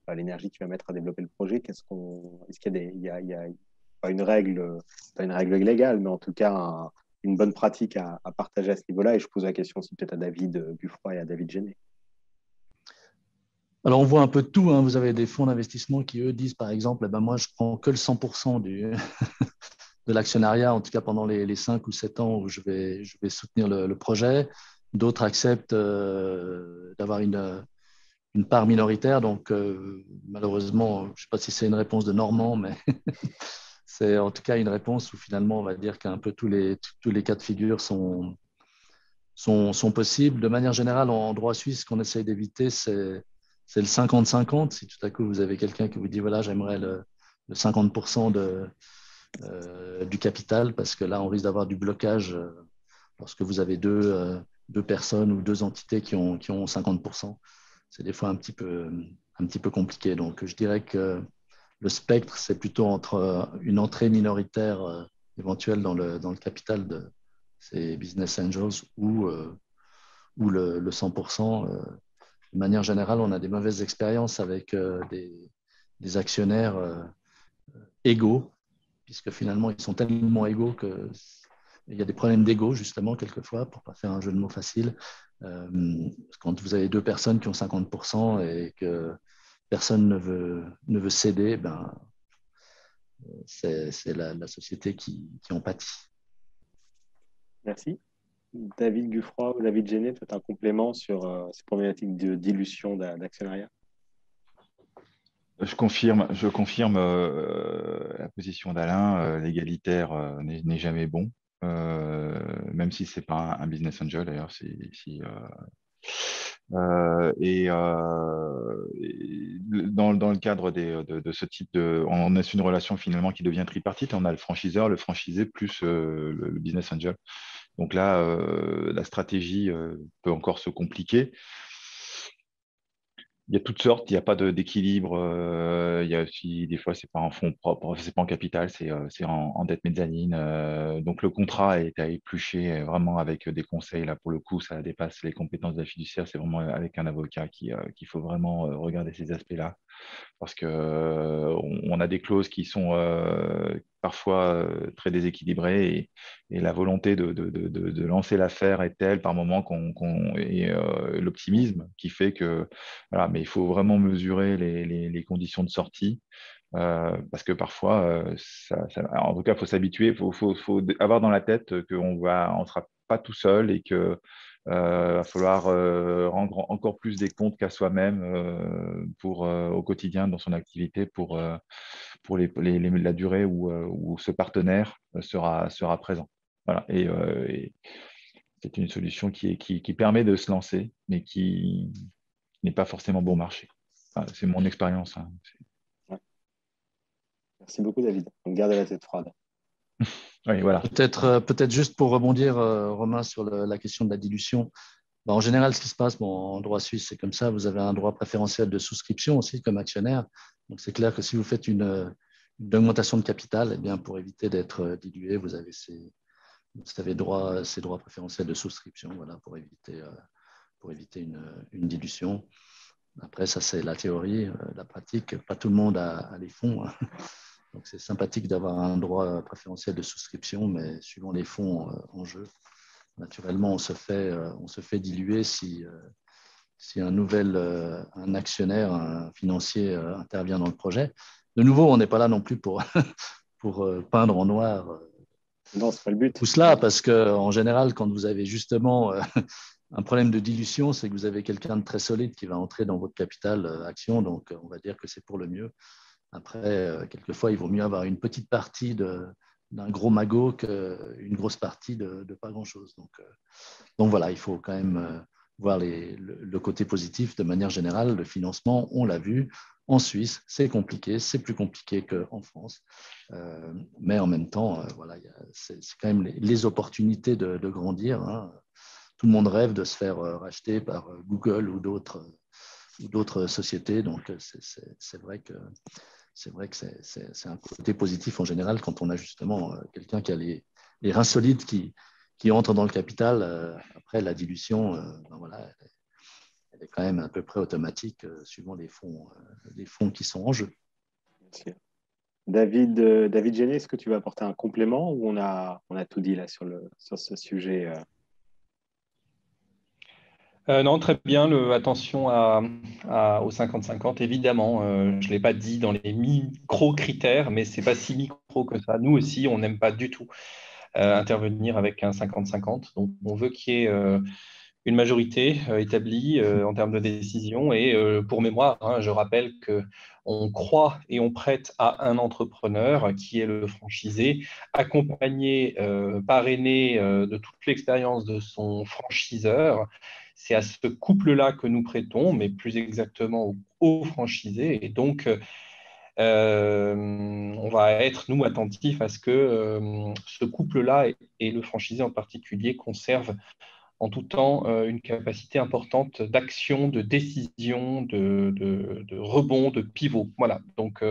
l'énergie qu'il va mettre à développer le projet. Est-ce qu'il y a il y a pas une règle légale, mais en tout cas une bonne pratique à partager à ce niveau-là? Et je pose la question aussi peut-être à David Buffroy et à David Géné. Alors, on voit un peu de tout. Hein. Vous avez des fonds d'investissement qui, eux, disent, par exemple, moi, je prends que le 100% de l'actionnariat, en tout cas pendant les 5 ou 7 ans où je vais soutenir le projet. D'autres acceptent d'avoir une part minoritaire. Donc, malheureusement, je ne sais pas si c'est une réponse de Normand, mais c'est en tout cas une réponse où finalement, on va dire qu'un peu tous les cas de figure sont possibles. De manière générale, en droit suisse, ce qu'on essaye d'éviter, c'est le 50-50. Si tout à coup, vous avez quelqu'un qui vous dit, voilà, j'aimerais le 50% du capital, parce que là, on risque d'avoir du blocage lorsque vous avez deux personnes ou deux entités qui ont 50%. C'est des fois un petit peu compliqué. Donc, je dirais que le spectre, c'est plutôt entre une entrée minoritaire éventuelle dans le capital de ces business angels ou le 100%. De manière générale, on a des mauvaises expériences avec des actionnaires égaux, puisque finalement, ils sont tellement égaux qu'il y a des problèmes d'ego, justement, quelquefois, pour ne pas faire un jeu de mots facile. Quand vous avez deux personnes qui ont 50% et que personne ne veut céder, c'est la société qui en pâtit. Merci. David Buffroy ou David Géné, peut-être un complément sur ces problématiques de dilution d'actionnariat? Je confirme la position d'Alain. L'égalitaire n'est jamais bon, même si ce n'est pas un business angel d'ailleurs. Et dans le cadre de ce type on a une relation finalement qui devient tripartite. On a le franchiseur, le franchisé plus le business angel. Donc là, la stratégie peut encore se compliquer. Il y a toutes sortes, il n'y a pas d'équilibre. Il y a aussi, des fois, c'est pas en fonds propres, c'est pas en capital, c'est en dette mezzanine. Donc le contrat est à éplucher vraiment avec des conseils. Là, pour le coup, ça dépasse les compétences de la fiduciaire. C'est vraiment avec un avocat qu'il faut vraiment regarder ces aspects-là. Parce que on a des clauses qui sont parfois très déséquilibrées et la volonté de lancer l'affaire est telle par moment et l'optimisme qui fait que voilà, mais il faut vraiment mesurer les conditions de sortie. Parce que parfois, en tout cas, il faut s'habituer, il faut avoir dans la tête qu'on ne sera pas tout seul et que va falloir rendre encore plus des comptes qu'à soi-même au quotidien dans son activité pour la durée où ce partenaire sera présent. Voilà. Et c'est une solution qui permet de se lancer, mais qui n'est pas forcément bon marché. Enfin, c'est mon expérience. Hein. Ouais. Merci beaucoup, David. Donc, gardez la tête froide. Oui, voilà. Peut-être juste pour rebondir, Romain, sur la question de la dilution. En général, ce qui se passe en droit suisse, c'est comme ça. Vous avez un droit préférentiel de souscription aussi comme actionnaire. Donc, c'est clair que si vous faites une augmentation de capital, eh bien, pour éviter d'être dilué, vous avez ces droits préférentiels de souscription, voilà, pour éviter une dilution. Après, ça, c'est la théorie. La pratique, pas tout le monde a les fonds. Hein. Donc, c'est sympathique d'avoir un droit préférentiel de souscription, mais suivant les fonds en jeu, naturellement, on se fait diluer si un actionnaire, un financier intervient dans le projet. De nouveau, on n'est pas là non plus pour peindre en noir Non, c'est pas le but. Tout cela, parce qu'en général, quand vous avez justement un problème de dilution, c'est que vous avez quelqu'un de très solide qui va entrer dans votre capital action. Donc, on va dire que c'est pour le mieux. Après, quelquefois, il vaut mieux avoir une petite partie d'un gros magot qu'une grosse partie de pas grand-chose. Donc voilà, il faut quand même voir le côté positif de manière générale. Le financement, on l'a vu, en Suisse, c'est compliqué, c'est plus compliqué qu'en France. Mais en même temps, voilà, c'est quand même les opportunités de grandir. Hein. Tout le monde rêve de se faire racheter par Google ou d'autres sociétés. Donc, c'est vrai que c'est un côté positif en général quand on a justement quelqu'un qui a les reins solides qui entre dans le capital. Après, la dilution, ben voilà, elle est quand même à peu près automatique suivant les fonds qui sont en jeu. Merci. David Géné, est-ce que tu vas apporter un complément ou on a tout dit là sur ce sujet Non, très bien. Attention au 50-50, évidemment. Je ne l'ai pas dit dans les micro-critères, mais ce n'est pas si micro que ça. Nous aussi, on n'aime pas du tout intervenir avec un 50-50. Donc, on veut qu'il y ait une majorité établie en termes de décision. Et pour mémoire, hein, je rappelle qu'on croit et on prête à un entrepreneur qui est le franchisé, accompagné, parrainé de toute l'expérience de son franchiseur. C'est à ce couple-là que nous prêtons, mais plus exactement au franchisé. Et donc, on va être, nous, attentifs à ce que ce couple-là et le franchisé en particulier conservent en tout temps une capacité importante d'action, de décision, de rebond, de pivot. Voilà. Donc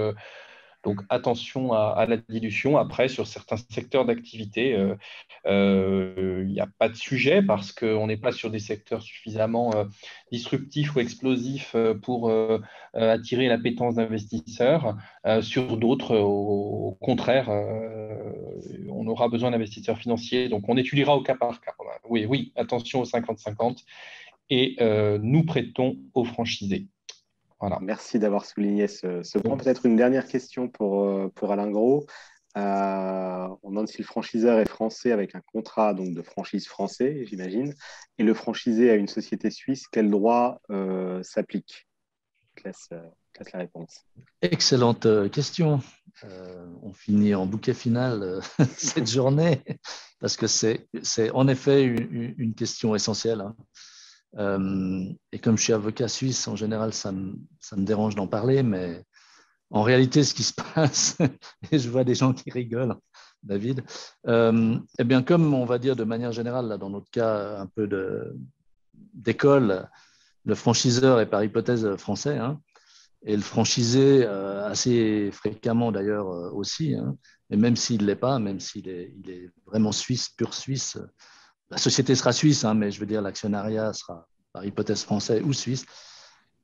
attention à la dilution. Après, sur certains secteurs d'activité, il n'y a pas de sujet parce qu'on n'est pas sur des secteurs suffisamment disruptifs ou explosifs pour attirer l'appétence d'investisseurs. Sur d'autres, au contraire, on aura besoin d'investisseurs financiers. Donc, on étudiera au cas par cas. Oui, attention aux 50-50 et nous prêtons aux franchisés. Voilà. Merci d'avoir souligné ce point. Peut-être une dernière question pour Alain Gros. On demande si le franchiseur est français avec un contrat donc, de franchise français, j'imagine, et le franchisé a une société suisse. Quel droit s'applique? Je te laisse la réponse. Excellente question. On finit en bouquet final cette journée parce que c'est en effet une question essentielle. Hein. Et comme je suis avocat suisse, en général, ça me dérange d'en parler, mais en réalité, ce qui se passe, et je vois des gens qui rigolent, David, eh bien, comme on va dire de manière générale, là, dans notre cas, un peu d'école, le franchiseur est par hypothèse français, hein, et le franchisé assez fréquemment d'ailleurs aussi, hein, et même s'il ne l'est pas, même s'il il est vraiment suisse, pur suisse, la société sera suisse, hein, mais je veux dire l'actionnariat sera par hypothèse français ou suisse,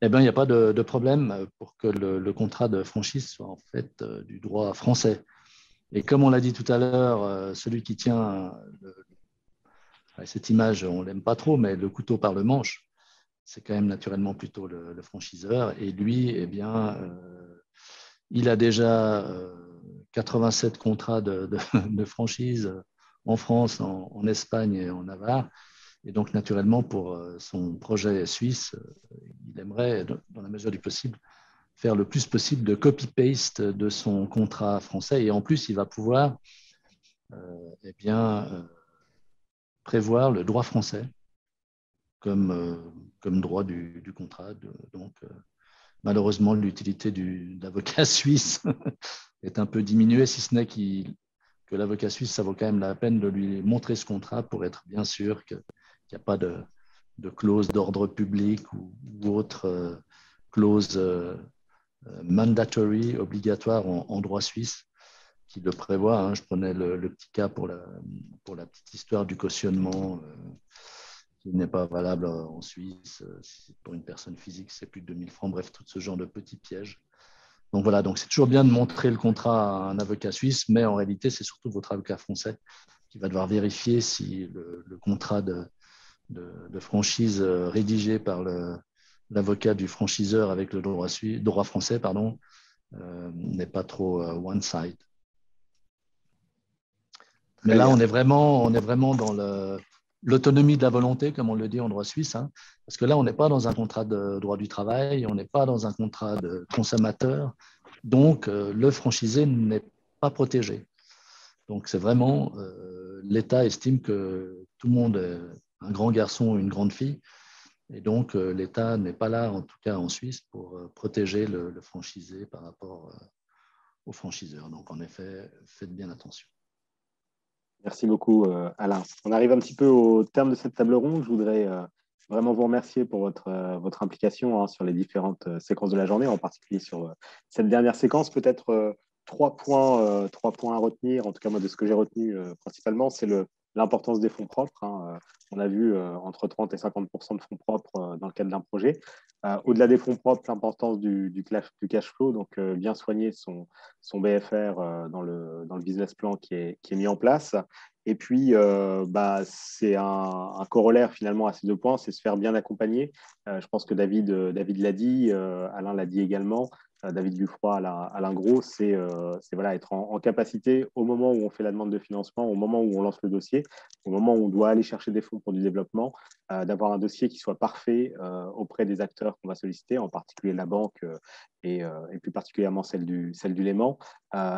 eh bien, il n'y a pas de problème pour que le contrat de franchise soit en fait du droit français. Et comme on l'a dit tout à l'heure, celui qui tient cette image, on ne l'aime pas trop, mais le couteau par le manche, c'est quand même naturellement plutôt le franchiseur. Et lui, eh bien, il a déjà 87 contrats de franchise en France, en Espagne et en Navarre. Et donc, naturellement, pour son projet suisse, il aimerait, dans la mesure du possible, faire le plus possible de copy-paste de son contrat français. Et en plus, il va pouvoir eh bien, prévoir le droit français comme droit du contrat. Donc, malheureusement, l'utilité d'avocat suisse est un peu diminuée, si ce n'est que l'avocat suisse, ça vaut quand même la peine de lui montrer ce contrat pour être bien sûr qu'il n'y a pas de clause d'ordre public ou autre clause mandatory, obligatoire en droit suisse qui le prévoit. Hein. Je prenais le petit cas pour la petite histoire du cautionnement qui n'est pas valable en Suisse. Pour une personne physique, c'est plus de 2000 francs. Bref, tout ce genre de petits pièges. Donc voilà, donc c'est toujours bien de montrer le contrat à un avocat suisse, mais en réalité, c'est surtout votre avocat français qui va devoir vérifier si le contrat de franchise rédigé par l'avocat du franchiseur avec le droit français n'est pas trop one side. Mais là, on est vraiment dans l'autonomie de la volonté, comme on le dit en droit suisse, hein, parce que là, on n'est pas dans un contrat de droit du travail, on n'est pas dans un contrat de consommateur, donc le franchisé n'est pas protégé. Donc, c'est vraiment, l'État estime que tout le monde est un grand garçon ou une grande fille, et donc l'État n'est pas là, en tout cas en Suisse, pour protéger le franchisé par rapport aux franchiseurs. Donc, en effet, faites bien attention. Merci beaucoup, Alain. On arrive un petit peu au terme de cette table ronde. Je voudrais vraiment vous remercier pour votre implication sur les différentes séquences de la journée, en particulier sur cette dernière séquence. Peut-être trois points à retenir, en tout cas moi de ce que j'ai retenu principalement, c'est l'importance des fonds propres. On a vu entre 30 et 50% de fonds propres dans le cadre d'un projet. Au-delà des fonds propres, l'importance du cash flow, donc bien soigner son BFR dans le business plan qui est mis en place. Et puis, c'est un corollaire finalement à ces deux points, c'est se faire bien accompagner. Je pense que David l'a dit, Alain l'a dit également. David Buffroy, Alain Gros, c'est voilà, être en capacité au moment où on fait la demande de financement, au moment où on lance le dossier, au moment où on doit aller chercher des fonds pour du développement, d'avoir un dossier qui soit parfait auprès des acteurs qu'on va solliciter, en particulier la banque et plus particulièrement celle du Léman.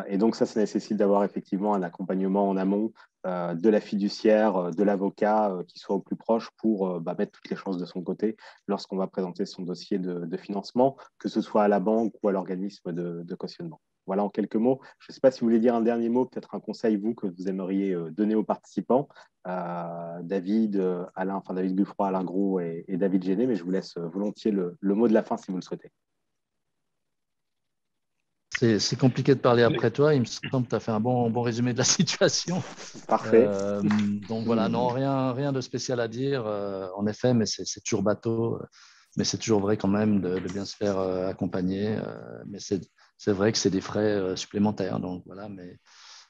Et donc ça nécessite d'avoir effectivement un accompagnement en amont de la fiduciaire, de l'avocat qui soit au plus proche pour mettre toutes les chances de son côté lorsqu'on va présenter son dossier de financement, que ce soit à la banque ou à l'organisme de cautionnement. Voilà en quelques mots. Je ne sais pas si vous voulez dire un dernier mot, peut-être un conseil, vous, que vous aimeriez donner aux participants. David Buffroy, Alain Gros et David Géné, mais je vous laisse volontiers le mot de la fin si vous le souhaitez. C'est compliqué de parler après toi. Il me semble que tu as fait un bon résumé de la situation. Parfait. Donc voilà, non, rien de spécial à dire, en effet, mais c'est toujours bateau. Mais c'est toujours vrai quand même de bien se faire accompagner. Mais c'est vrai que c'est des frais supplémentaires. Donc voilà,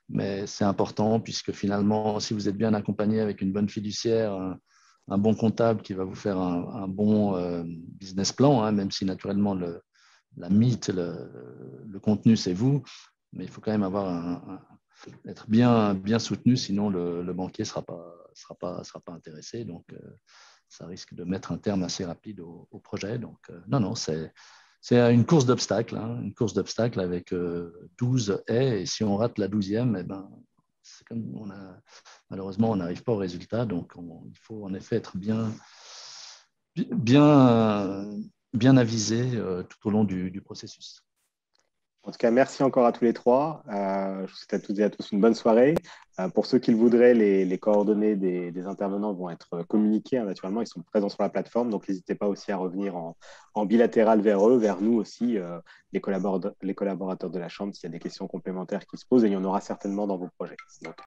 mais c'est important puisque finalement, si vous êtes bien accompagné avec une bonne fiduciaire, un bon comptable qui va vous faire un bon business plan, même si naturellement la mythe, le contenu, c'est vous, mais il faut quand même être bien soutenu, sinon le banquier sera pas intéressé. Donc, ça risque de mettre un terme assez rapide au projet. Donc, non, c'est une course d'obstacles, une course d'obstacles avec 12 haies. Et si on rate la 12e, c'est comme malheureusement, on n'arrive pas au résultat. Donc, il faut en effet être bien avisé tout au long du processus. En tout cas, merci encore à tous les trois. Je vous souhaite à toutes et à tous une bonne soirée. Pour ceux qui le voudraient, les coordonnées des intervenants vont être communiquées. Naturellement, ils sont présents sur la plateforme, donc n'hésitez pas aussi à revenir en bilatéral vers eux, vers nous aussi, les collaborateurs de la Chambre, s'il y a des questions complémentaires qui se posent, et il y en aura certainement dans vos projets. Donc,